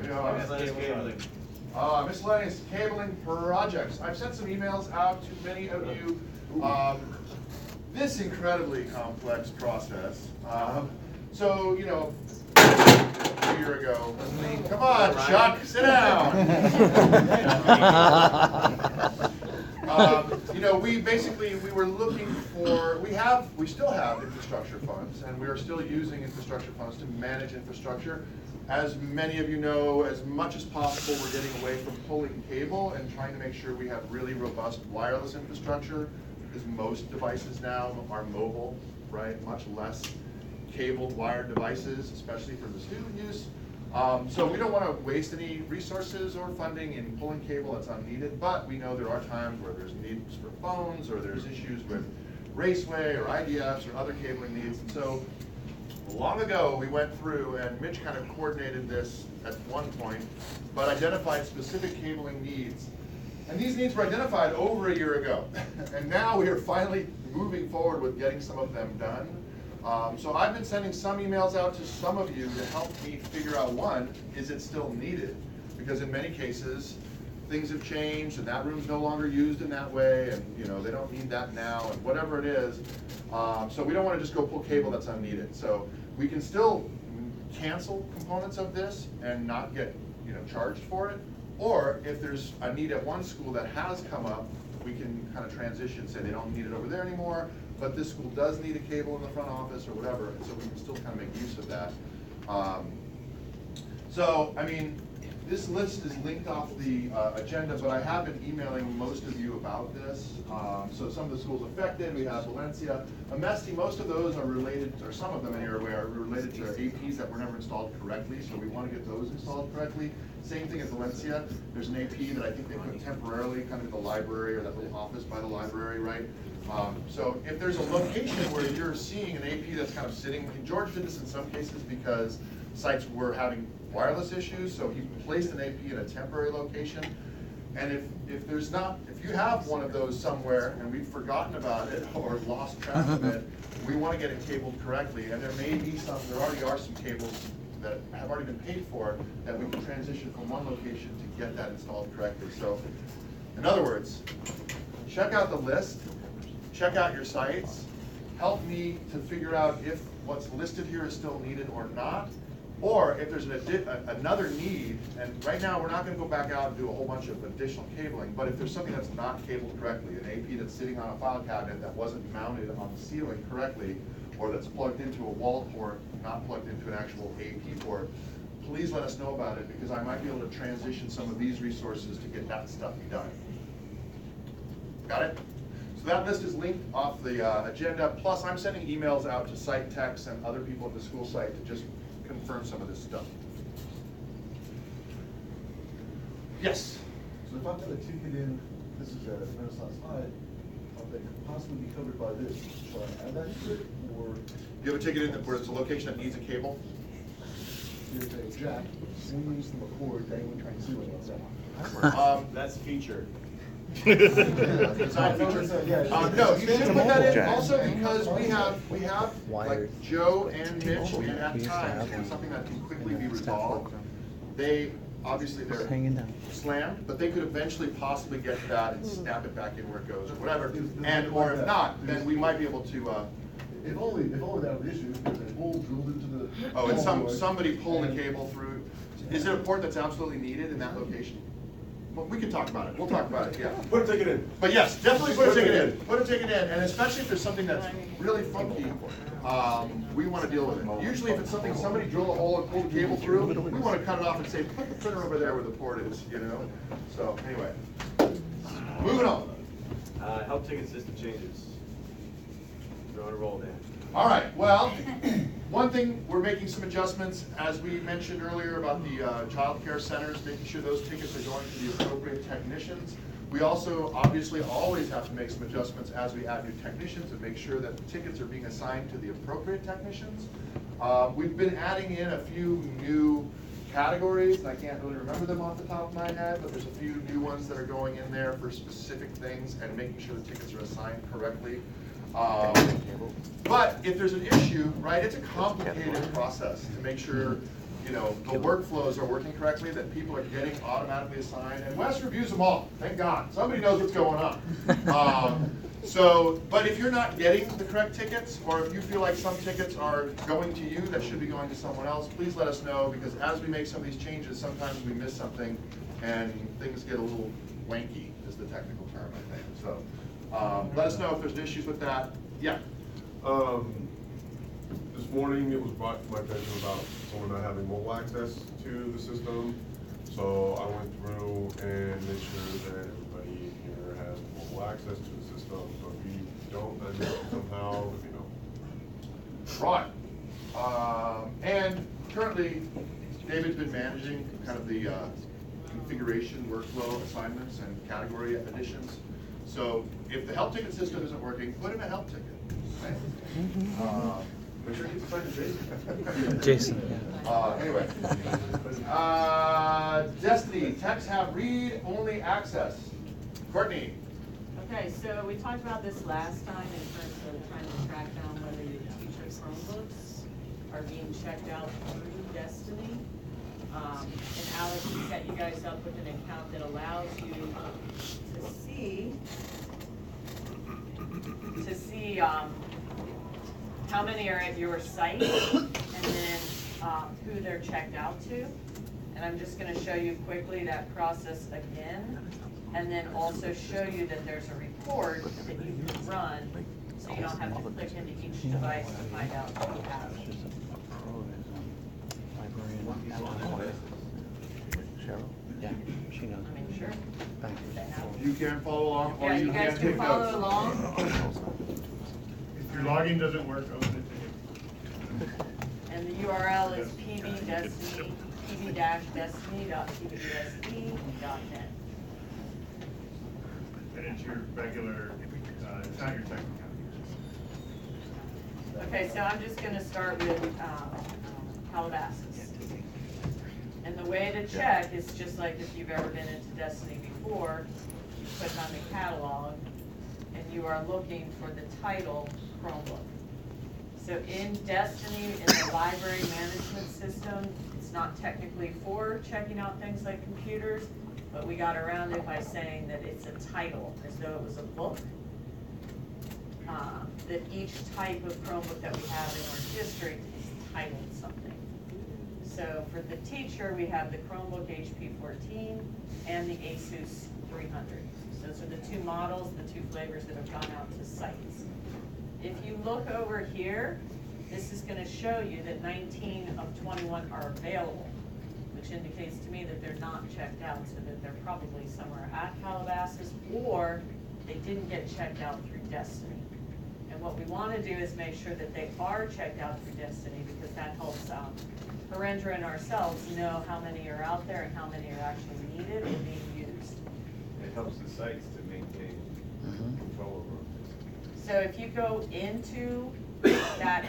We are. Miscellaneous cabling projects. I've sent some emails out to many of you. This incredibly complex process. So, you know, a year ago, come on, Chuck, sit down. You know, we were looking for, we still have infrastructure funds, and we are still using infrastructure funds to manage infrastructure. As many of you know, as much as possible, we're getting away from pulling cable and trying to make sure we have really robust wireless infrastructure, because most devices now are mobile, right? Much less cabled wired devices, especially for the student use. So we don't want to waste any resources or funding in pulling cable that's unneeded, but we know there are times where there's needs for phones, or there's issues with Raceway or IDFs or other cabling needs. And so long ago, we went through, and Mitch kind of coordinated this at one point, but identified specific cabling needs. And these needs were identified over a year ago. And now we are finally moving forward with getting some of them done. So I've been sending some emails out to some of you to help me figure out, one, is it still needed? Because in many cases, things have changed and that room's no longer used in that way, and you know, they don't need that now, and whatever it is. So we don't want to just go pull cable that's unneeded. So we can still cancel components of this and not get, you know, charged for it. Or if there's a need at one school that has come up, we can kind of transition, say they don't need it over there anymore, but this school does need a cable in the front office or whatever, and so we can still kind of make use of that. So, I mean, this list is linked off the agenda, but I have been emailing most of you about this. So some of the schools affected, we have Valencia, Amesti, most of those are related, or some of them anyway, are related to APs that were never installed correctly, so we want to get those installed correctly. Same thing at Valencia, there's an AP that I think they put temporarily kind of at the library, or that little office by the library, right? So if there's a location where you're seeing an AP that's kind of sitting, George did this in some cases because sites were having wireless issues, so he placed an AP in a temporary location. And if there's not, if you have one of those somewhere and we've forgotten about it or lost track of it, we want to get it cabled correctly. And there may be some, there already are some cables that have already been paid for that we can transition from one location to get that installed correctly. So, in other words, check out the list, check out your sites, help me to figure out if what's listed here is still needed or not, or if there's another need, and right now we're not going to go back out and do a whole bunch of additional cabling, but if there's something that's not cabled correctly, an AP that's sitting on a file cabinet that wasn't mounted on the ceiling correctly, or that's plugged into a wall port, not plugged into an actual AP port, please let us know about it, because I might be able to transition some of these resources to get that stuff done. Got it? So that list is linked off the agenda, plus I'm sending emails out to site techs and other people at the school site to just confirm some of this stuff. Yes? So if I've got a ticket in, this is a Renaissance High, that could possibly be covered by this, shall I add that to it, or? You have a ticket in where it's a location that needs a cable? There's a jack, swings from a cord, dangling from the ceiling, what's that? That's featured. Design features. No, you should put that in also because we have like Joe and Mitch, and at times, when something that can quickly be resolved, they, obviously they're slammed, but they could eventually possibly get that and snap it back in where it goes or whatever. And, or if not, then we might be able to, If only that was an issue, if there's a hole drilled into the. oh, and somebody pulled the cable through. Is it a port that's absolutely needed in that location? Well, we can talk about it. We'll talk about it, yeah. Put a ticket in. But yes, definitely put a ticket in. Put a ticket in, and especially if there's something that's really funky, we want to deal with it. Usually if it's something, somebody drilled a hole and pulled the cable through, we want to cut it off and say, put the printer over there where the port is, you know? So, anyway. Moving on. Help ticket system changes. We're on a roll, Dan. All right, well, One thing, we're making some adjustments, as we mentioned earlier about the child care centers, making sure those tickets are going to the appropriate technicians. We also obviously always have to make some adjustments as we add new technicians and make sure that the tickets are being assigned to the appropriate technicians. We've been adding in a few new categories, and I can't really remember them off the top of my head, but there's a few new ones that are going in there for specific things and making sure the tickets are assigned correctly. But if there's an issue, right, it's a complicated process to make sure, you know, the workflows are working correctly, that people are getting automatically assigned. And Wes reviews them all, thank God. Somebody knows what's going on. But if you're not getting the correct tickets, or if you feel like some tickets are going to you that should be going to someone else, please let us know, because as we make some of these changes, sometimes we miss something and things get a little wanky, is the technical term, I think. So let us know if there's issues with that. Yeah. This morning it was brought to my attention about someone not having mobile access to the system. So I went through and made sure that everybody here has mobile access to the system. So if you don't, then somehow let me know. Right. And currently, David's been managing kind of the configuration workflow assignments and category additions. So if the help ticket system isn't working, put in a help ticket. Right? Make sure you assign to Jason. Jason. Anyway. Destiny, techs have read-only access. Courtney. Okay, so we talked about this last time in terms of trying to track down whether your teacher Chromebooks are being checked out through Destiny. And Alex set you guys up with an account that allows you to see how many are at your site and then who they're checked out to. And I'm just going to show you quickly that process again, and then also show you that there's a report that you can run so you don't have to click into each device to find out who has it. Yeah, she knows. I mean, sure. Thank You can follow along, or Yeah, you you guys can can take follow notes. along. If your login doesn't work, open it again. And the URL is pb-destiny.tbdsd.net. And it's your regular, it's not your tech account. Okay, so I'm just gonna start with Calabasas. And the way to check is just like if you've ever been into Destiny before, you click on the catalog and you are looking for the title Chromebook. So in Destiny, in the library management system, it's not technically for checking out things like computers, but we got around it by saying that it's a title, as though it was a book. That each type of Chromebook that we have in our district is titled something. So for the teacher, we have the Chromebook HP 14 and the Asus 300. So those are the two models, the two flavors that have gone out to sites. If you look over here, this is going to show you that 19 of 21 are available, which indicates to me that they're not checked out, so that they're probably somewhere at Calabasas, or they didn't get checked out through Destiny. And what we want to do is make sure that they are checked out through Destiny, because that helps Harendra and ourselves know how many are out there and how many are actually needed or being used. It helps the sites to maintain control over them. So if you go into that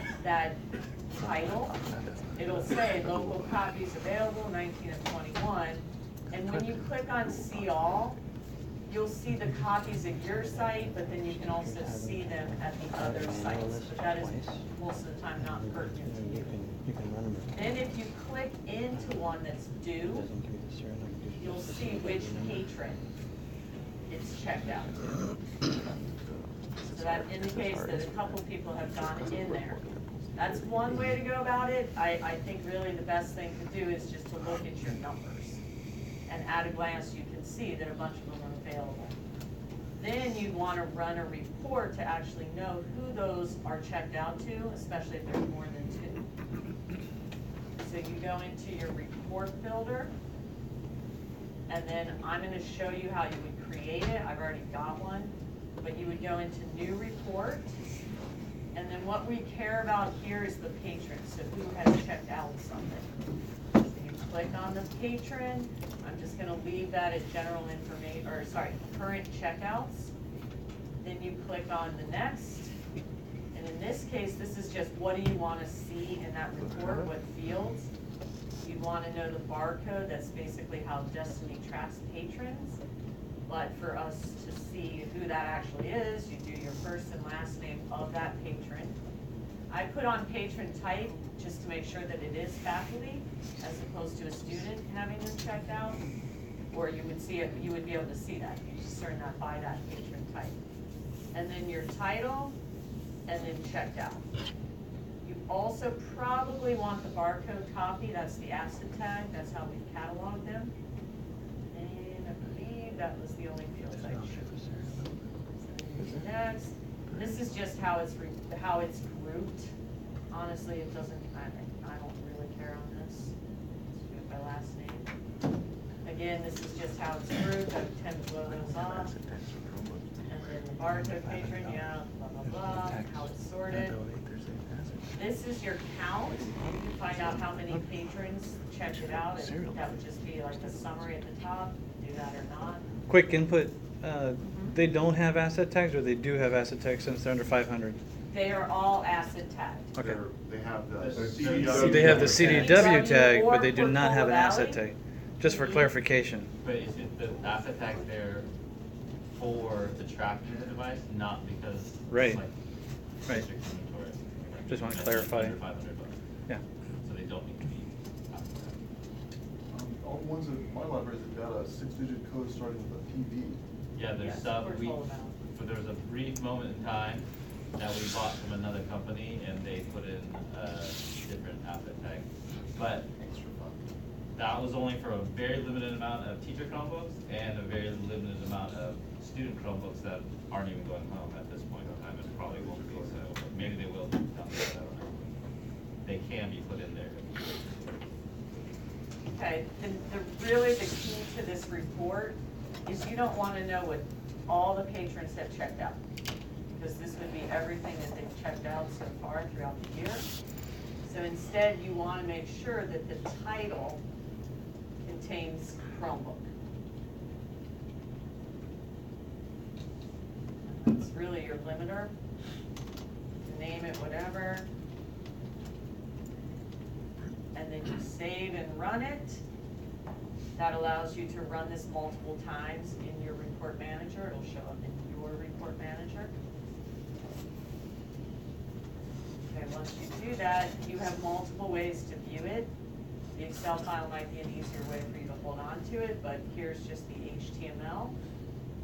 title, it'll say local copies available, 19 of 21. And when you click on see all, you'll see the copies at your site, but then you can also see them at the other sites. But that is most of the time not pertinent to you. Then if you click into one that's due, you'll see which patron it's checked out to. So that indicates that a couple people have gone in there. That's one way to go about it. I think really the best thing to do is just to look at your numbers. And at a glance, you can see that a bunch of them are available. Then you'd want to run a report to actually know who those are checked out to, especially if there's more than 2. So you go into your report builder, and then I'm going to show you how you would create it. I've already got one, but you would go into new report, And then what we care about here is the patron, so who has checked out something. So you click on the patron, I'm just gonna leave that at general information, or sorry, current checkouts. Then you click on the next, and in this case, this is just what do you wanna see in that report, what fields. You wanna know the barcode, that's basically how Destiny tracks patrons. But for us to see who that actually is, you do your first and last name of that patron. I put on patron type just to make sure that it is faculty as opposed to a student having them checked out. Or you would see it, you would be able to see that. You discern that by that patron type. And then your title, and then checked out. You also probably want the barcode copy, that's the asset tag, that's how we catalog them. And I believe that was the only field I chose. Next, this is just how it's grouped. Honestly, it doesn't, I don't really care on this. Let's do it by last name. Again, this is just how it's grouped, I have 10 logos on. And then the barcode patron, yeah, blah, blah, blah, how it's sorted. This is your count. You can find out how many patrons checked it out, and that would just be like a summary at the top, do that or not. Quick input, they don't have asset tags, or they do have asset tags since they're under 500? They are all asset tagged. Okay. They have the So they have the CDW tag, but they do not have an Portola asset Valley. tag. Just for clarification. But is it the asset tag there for the tracking of the device, not because Right. like Right. district inventory? Just wanna That's clarify. Under $500. Yeah. So they don't need to be asset tagged. All the ones in my library have got a 6-digit code starting with a PV. Yeah, there's Yes, some, Portola Valley. there was a brief moment in time that we bought from another company and they put in a different asset tag. But that was only for a very limited amount of teacher Chromebooks and a very limited amount of student Chromebooks that aren't even going home at this point in time, and probably won't be, so maybe they will down the road, I don't know. They can be put in there. Okay, and really the key to this report is you don't want to know what all the patrons have checked out, because this would be everything that they've checked out so far throughout the year. So instead, you want to make sure that the title contains Chromebook. And that's really your limiter. You can name it whatever. And then you save and run it. That allows you to run this multiple times in your report manager. It'll show up in your report manager. Okay, once you do that, you have multiple ways to view it. The Excel file might be an easier way for you to hold on to it, but here's just the HTML.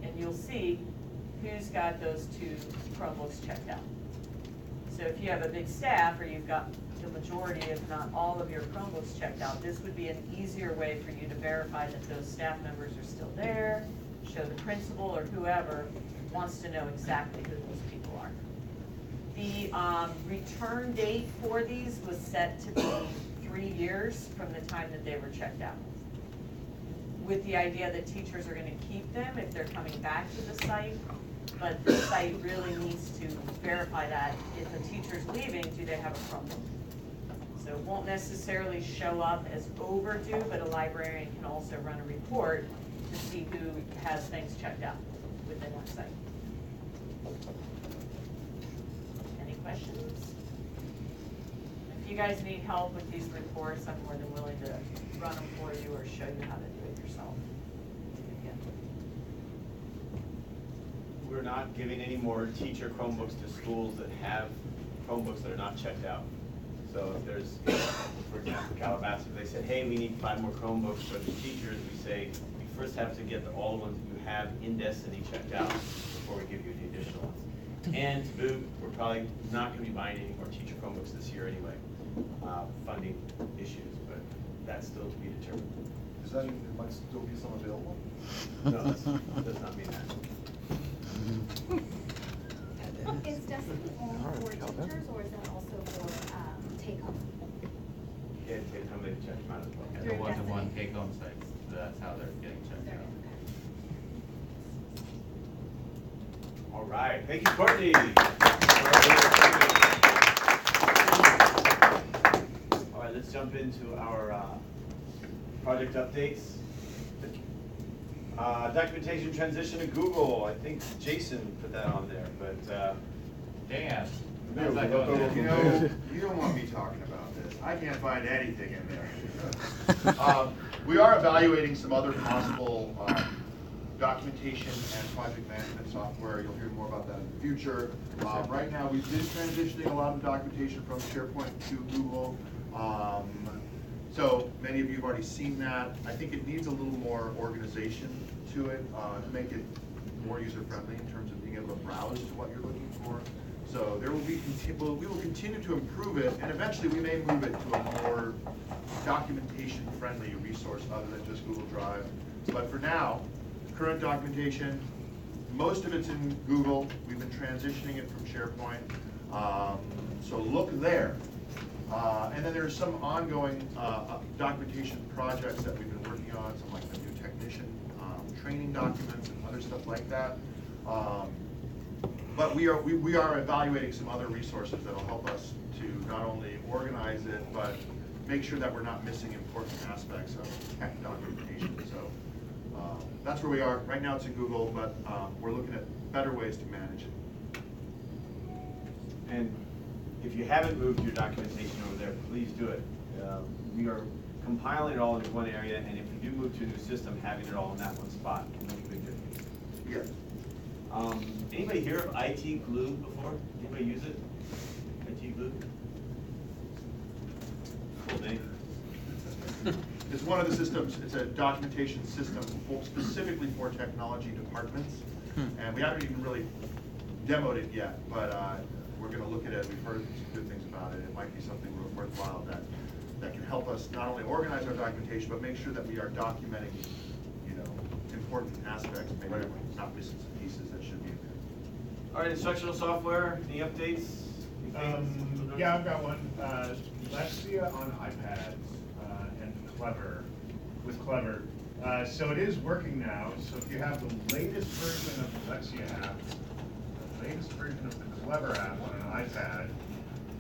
And you'll see who's got those 2 Chromebooks checked out. So if you have a big staff, or you've got the majority, if not all of your Chromebooks checked out, this would be an easier way for you to verify that those staff members are still there, show the principal or whoever wants to know exactly who those people are. The return date for these was set to be 3 years from the time that they were checked out, with the idea that teachers are going to keep them if they're coming back to the site, but the site really needs to verify that if a teacher's leaving, do they have a Chromebook? So it won't necessarily show up as overdue, but a librarian can also run a report to see who has things checked out within that site. Any questions? If you guys need help with these reports, I'm more than willing to run them for you or show you how to do it yourself. Again. We're not giving any more teacher Chromebooks to schools that have Chromebooks that are not checked out. So if there's, for example, Calabasas, if they said, hey, we need 5 more Chromebooks for the teachers, we say, you first have to get all the ones that you have in Destiny checked out before we give you the additional ones. And to boot, we're probably not going to be buying any more teacher Chromebooks this year anyway. Funding issues, but that's still to be determined. Does that mean there might still be some available? No, that does not mean that. Is Destiny only for teachers, or is that also for take-home? Yeah, take home, they check them out as well. And the one-to-one take-home sites, that's how they're getting checked out. All right, thank you, Courtney. jump into our project updates. Documentation transition to Google. I think Jason put that on there, but Dan, You how's that going? know, you don't want me talking about this. I can't find anything in there. We are evaluating some other possible documentation and project management software. You'll hear more about that in the future. Right now, we've been transitioning a lot of documentation from SharePoint to Google. So many of you have already seen that. I think it needs a little more organization to it to make it more user-friendly in terms of being able to browse to what you're looking for. So there will be, we will continue to improve it, and eventually we may move it to a more documentation-friendly resource other than just Google Drive. But for now, current documentation, most of it's in Google. We've been transitioning it from SharePoint. So look there. And then there's some ongoing documentation projects that we've been working on, some like the new technician training documents and other stuff like that. But we are evaluating some other resources that'll help us to not only organize it, but make sure that we're not missing important aspects of tech documentation. So that's where we are. Right now it's in Google, but we're looking at better ways to manage it. and if you haven't moved your documentation over there, please do it. We are compiling it all into one area, and if you do move to a new system, having it all in that one spot can make a big difference. Yes. Anybody hear of IT Glue before? Anybody use it? IT Glue? Cool name. It's one of the systems, it's a documentation system specifically for technology departments. And we haven't even really demoed it yet, but we're going to look at it. We've heard some good things about it. It might be something worthwhile that can help us not only organize our documentation, but make sure that we are documenting, you know, important aspects. Maybe we're not missing some pieces that should be in there. All right, instructional software, any updates? Yeah, I've got one. Lexia on iPads and Clever. So it is working now. So if you have the latest version of the Lexia app, the latest version of the Clever app on an iPad,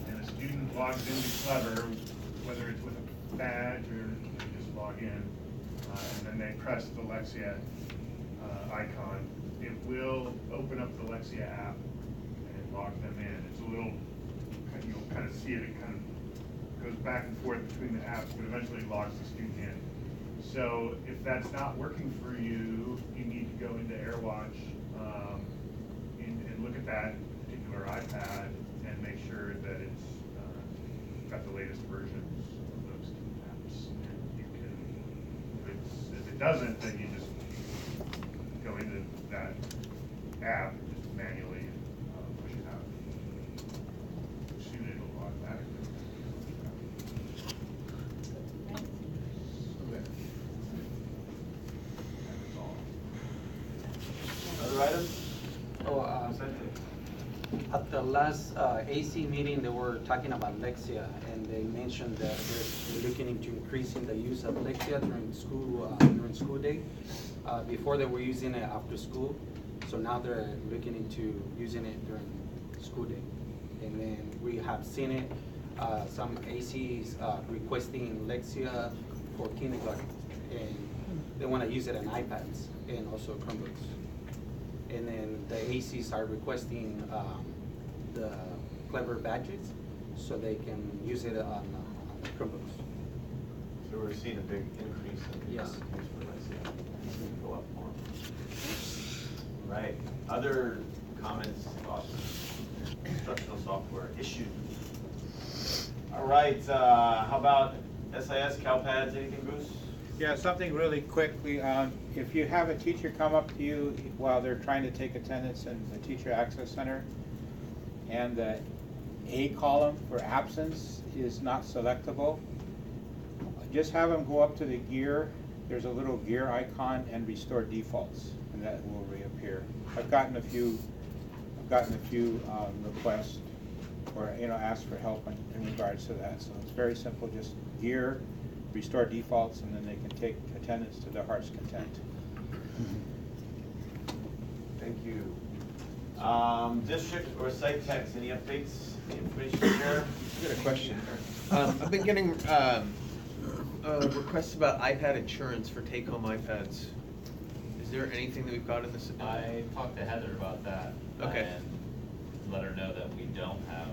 and a student logs into Clever, whether it's with a badge or they just log in, and then they press the Lexia icon, it will open up the Lexia app and log them in. It's a little, you'll kind of see it, it kind of goes back and forth between the apps, but eventually logs the student in. So if that's not working for you, you need to go into AirWatch and look at that particular iPad and make sure that it's got the latest versions of those two apps. And you can, if it doesn't, then you just go into that app and just manually push it out. Soon it'll automatically. Other items? At the last AC meeting, they were talking about Lexia, and they mentioned that they're looking into increasing the use of Lexia during school day. Before they were using it after school, so now they're looking into using it during school day. And then we have seen it, some ACs requesting Lexia for kindergarten, and they want to use it on iPads and also Chromebooks. And then the ACs are requesting the Clever badges so they can use it on Chromebooks. So we're seeing a big increase in the Yes. use for Lexia. It's going to go up more. Right. Other comments, thoughts? Instructional software issue. All right. How about SIS, CalPads, anything, Bruce? Yeah, something really quickly. If you have a teacher come up to you while they're trying to take attendance in the Teacher Access Center, and the A column for absence is not selectable, just have them go up to the gear. There's a little gear icon and restore defaults, and that will reappear. I've gotten a few requests or asked for help in regards to that. So it's very simple. Just gear, restore defaults, and then they can take attendance to their heart's content. Thank you. District or site techs, any updates, any information to share? I got a question. I've been getting requests about iPad insurance for take-home iPads. Is there anything that we've got in this? I talked to Heather about that. Okay. And let her know that we don't have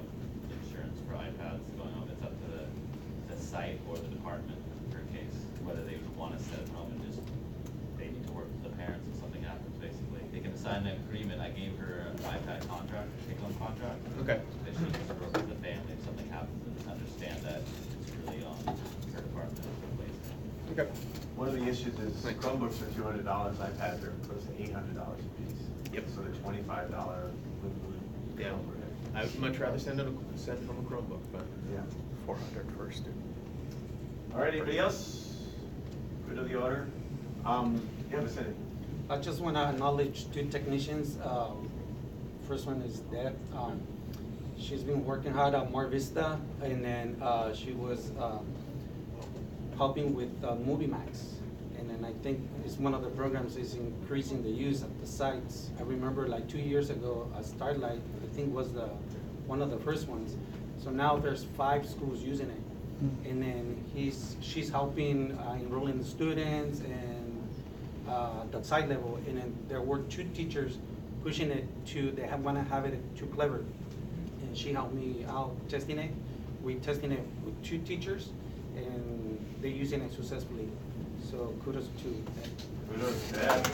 insurance for iPads going home. It's up to the site or the department in her case, whether they would want to set it home and just, they need to work with the parents if something happens, basically. They can sign an agreement. I gave her an iPad contract, take-home contract. Okay. That she needs to work with the family if something happens and understand that it's really on her department to replace it. Okay. One of the issues is Chromebooks are $200, iPads are close to $800 a piece. Yep. So the $25 Yeah. I would much rather send home a Chromebook, but Yeah. 400 for a student. All right, anybody else? Good of the order. Yeah, Vicente. I just want to acknowledge two technicians. First one is Deb. She's been working hard at Mar Vista, and then she was helping with MovieMax. And then I think it's one of the programs is increasing the use of the sites. I remember like 2 years ago, Starlight, I think was one of the first ones. So now there's 5 schools using it. And then she's helping enrolling the students and the site level. And then there were 2 teachers pushing it they want to have it too clever. And she helped me out testing it. We testing it with 2 teachers and they're using it successfully. So kudos to them. Kudos to that.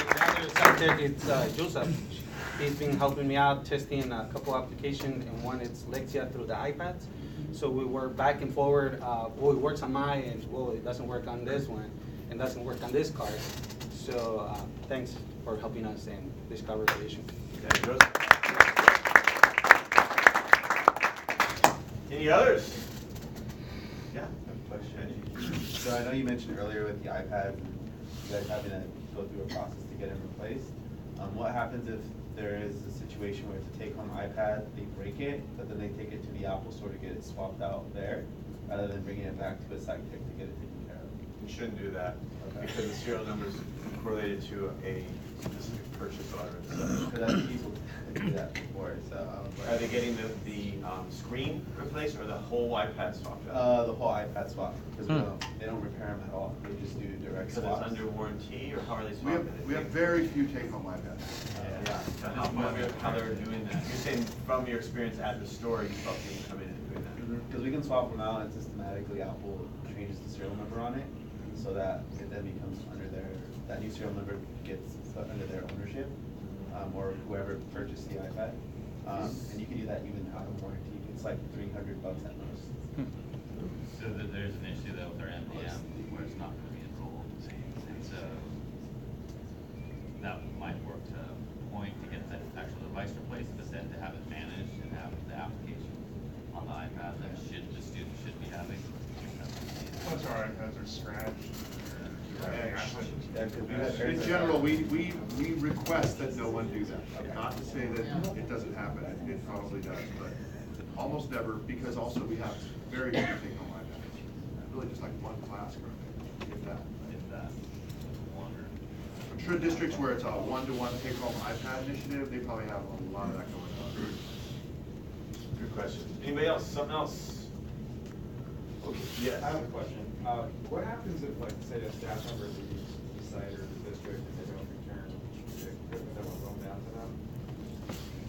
The other site tech, it's Joseph. He's been helping me out testing a couple applications, and one is Lexia through the iPads. So we work back and forward. Well, it works on my end. Well, it doesn't work on this one, and doesn't work on this card. So thanks for helping us in this collaboration. Okay, Joseph. Any others? Yeah. I have a question. So I know you mentioned earlier with the iPad, you guys having to go through a process to get it replaced. What happens if there is a situation where it's a take-home iPad, they break it, but then they take it to the Apple store to get it swapped out there, rather than bringing it back to a site tech to get it taken care of? You shouldn't do that, Okay. because the serial number is correlated to a specific purchase order and such. Because I've seen people do that before, so. Are they getting the screen replaced or the whole iPad swapped out? The whole iPad swap, because they don't repair them at all, they just do direct So swaps. it's under warranty, or how are they We swapping have, it? we have very few take-home iPads. Yeah, so how they're doing that? You're saying from your experience at the store, you saw people come in and doing that? Because we can swap them out and systematically Apple changes the serial number on it, so that it then becomes under that new serial number gets under their ownership, or whoever purchased the iPad. And you can do that even out of warranty. It's like $300 at most. So there's an issue though with our MDM where it's not going to be enrolled, and so that might work to a point to get the actual device replaced, but then to have it managed and have the application on the iPad that the student should be having. Once our iPads are scratched. In general, we request that no one do that. Not to say that it doesn't happen, it probably does, but almost never, because also we have very few take-home iPads. Really just like one class currently, if that. I'm sure districts where it's a one-to-one take-home iPad initiative, they probably have a lot of that going on. Good question. Anybody else? Something else? Okay, yes. I have a question. What happens if, like, say, a staff member leaves the site or the district and they don't return the equipment that was loaned down to them?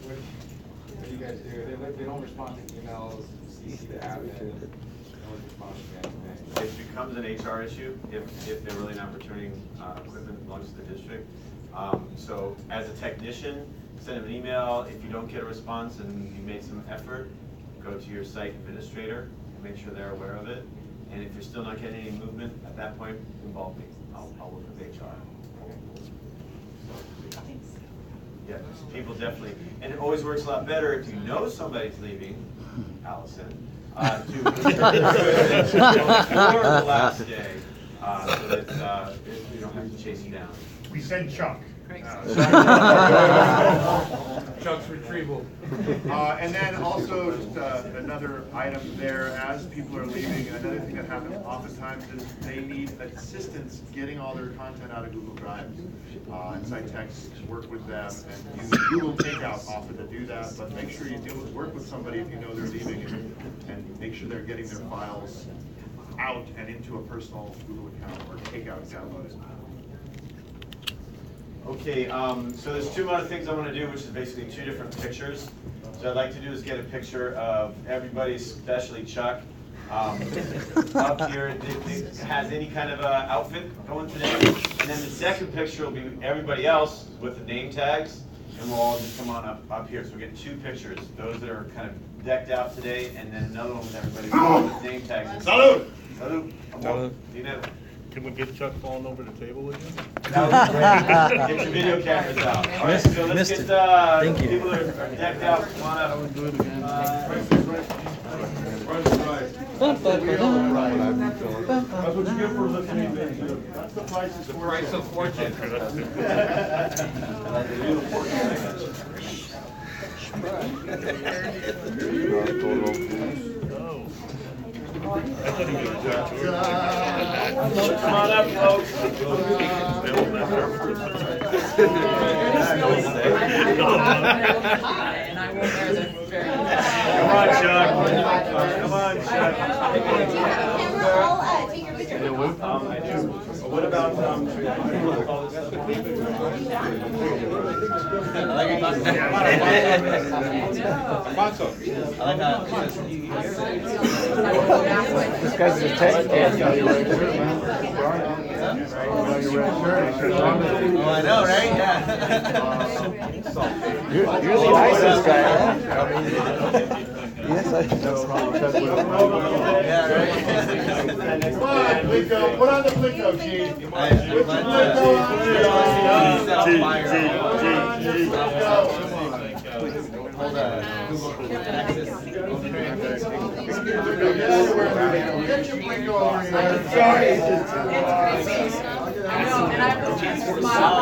What do you guys do? They don't respond to emails, CC the admin, no one responds to anything. It becomes an HR issue if they're really not returning equipment that belongs to the district. So as a technician, send them an email. If you don't get a response and you made some effort, go to your site administrator and make sure they're aware of it. And if you're still not getting any movement, at that point, involve me. I'll work with HR. Yeah, people definitely, and it always works a lot better if you know somebody's leaving, Allison, to before the last day, so that you don't have to chase you down. We send Chuck. Chuck's retrieval. And then also, just another item there, as people are leaving, another thing that happens oftentimes is they need assistance getting all their content out of Google Drive. And SiteText work with them, and use Google Takeout often to do that, but make sure you work with somebody if you know they're leaving, and make sure they're getting their files out and into a personal Google account or Takeout account. Okay, so there's two other things I want to do, which is basically two different pictures. So what I'd like to do is get a picture of everybody, especially Chuck, up here. It has any kind of outfit going today. And then the second picture will be everybody else with the name tags, and we'll all just come on up here. So we'll get two pictures, those that are kind of decked out today, and then another one with everybody with name tags. Salud! Salud! Salud. Dinero. Can we get Chuck falling over the table with you? That would be great. Get your video cameras out. All right, so let's get people that are decked out. Come on up. Do it again. That's what you get for listening. That's the price of fortune. Price of fortune. Come on up, folks. Come on, Chuck. Come on, Chuck. What about This guy's a tech. Oh, I know, right? Yeah. You're the ISIS guy, huh? Yes, I Yeah, right. Come on, Plico, put on the Plico, Chief. Put the Hold on. Get your Plico over here. Sorry. And I have a chance to smile.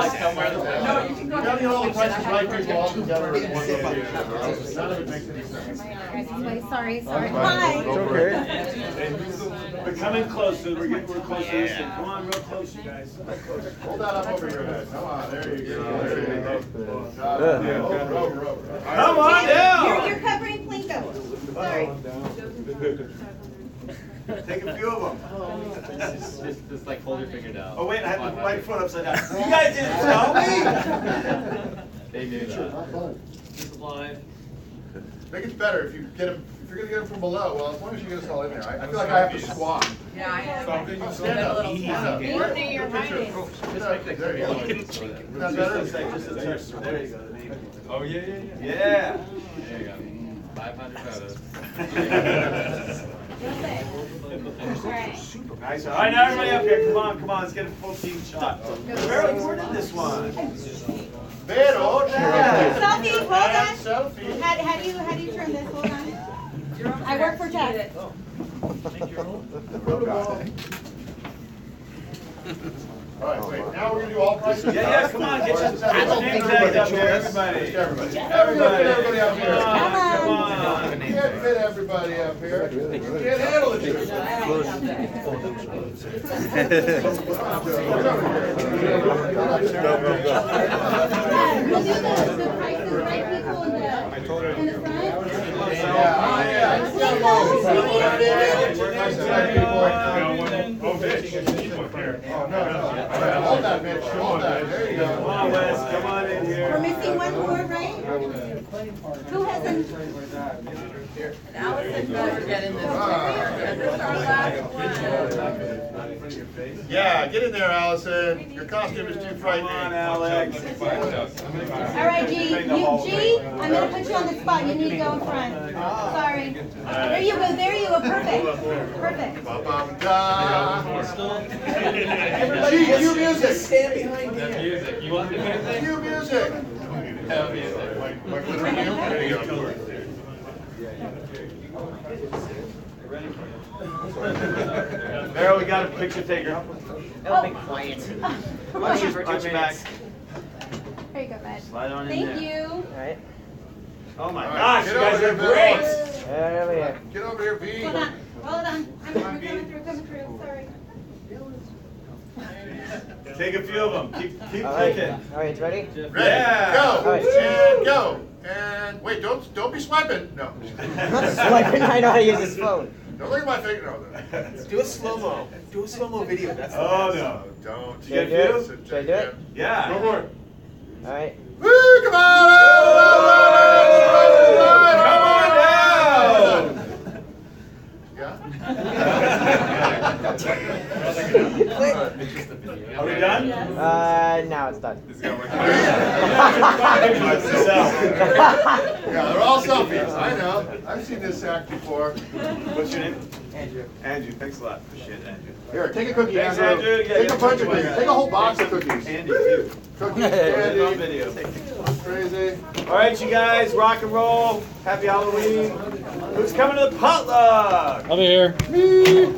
No, you can go ahead. Having all the prices right people all together in one location. None of it makes any sense. Sorry. It's Hi. okay. We're coming closer. We're close to this thing. Come on, real close, you guys. Hold that up over your head. Come on, there you go. There you go. Over. Come on down. You're covering Plinko. Sorry. Take a few of them. Just like hold your finger down. Oh wait, I had my right foot upside down. You guys didn't tell me. They knew that. This is live. I think it's better if you get them. If you're gonna get them from below, well, as long as you get us all in there. I feel like I have to squat. Yeah, I have. Stand up. Stand up. You're hiding. There you go. Is that better? Just a touch. There you go. Oh, yeah. Yeah. There you go. 500 photos. Nice. All right, now everybody up here. Come on. Let's get a full team shot. We're recording this one. Pero, Selfie, hold on. Selfie. How do you turn this? Hold on. I work for Tech. All right, wait. Now we're gonna do all prices. Yeah. Come on. Get your name tags up here, everybody. Everybody up here. Come on. You can't fit everybody up here. You can't handle it. I told her. In the front. Hold that, Mitch. Hold that. There you go. Come on, Wes. Come on in here. We're missing one more, right? Who hasn't? Allison better get in this picture, because it's our last one. Yeah, get in there, Allison. Your costume is too frightening. Come on, Alex. All right, G. I'm gonna put you on the spot. You need to go in front. Sorry. There you go. Perfect. G, cue music. Stand behind me. Music. You want the music? Cue music. Like literally you? There you go. There, we got a picture taker. That'll be quiet. Watch your back. There you go, Matt. Slide on in Thank there. you. All right. Oh my All right, gosh, get you guys over are here, great! Right over here. Get over here, V. Hold on, hold on. I'm coming through, sorry. Take a few of them. Keep All right. clicking. All right, ready? Ready, Yeah. go, All right. and go. And wait, don't be swiping. No. I'm not swiping. I know how to use this phone. Don't look at my finger. No, Do a slow-mo. Do a slow-mo video. That's the Oh best. no. don't. Did you get a few? Should I do it? Yeah. Go for it. All right. Woo, come on! Come on down! Yeah? Are we done? Now it's done. Yeah, they're all selfies. I know. I've seen this act before. What's your name? Andrew. Andrew, thanks a lot. Appreciate it, Andrew. Here, take a cookie, Thanks, Andrew. Andrew. Yeah, Take a bunch of yeah. cookies. Take a whole box of cookies. Andy, too. Cookies, Get it on candy. video. Crazy. All right, you guys, rock and roll. Happy Halloween. Who's coming to the potluck? Over here. Me.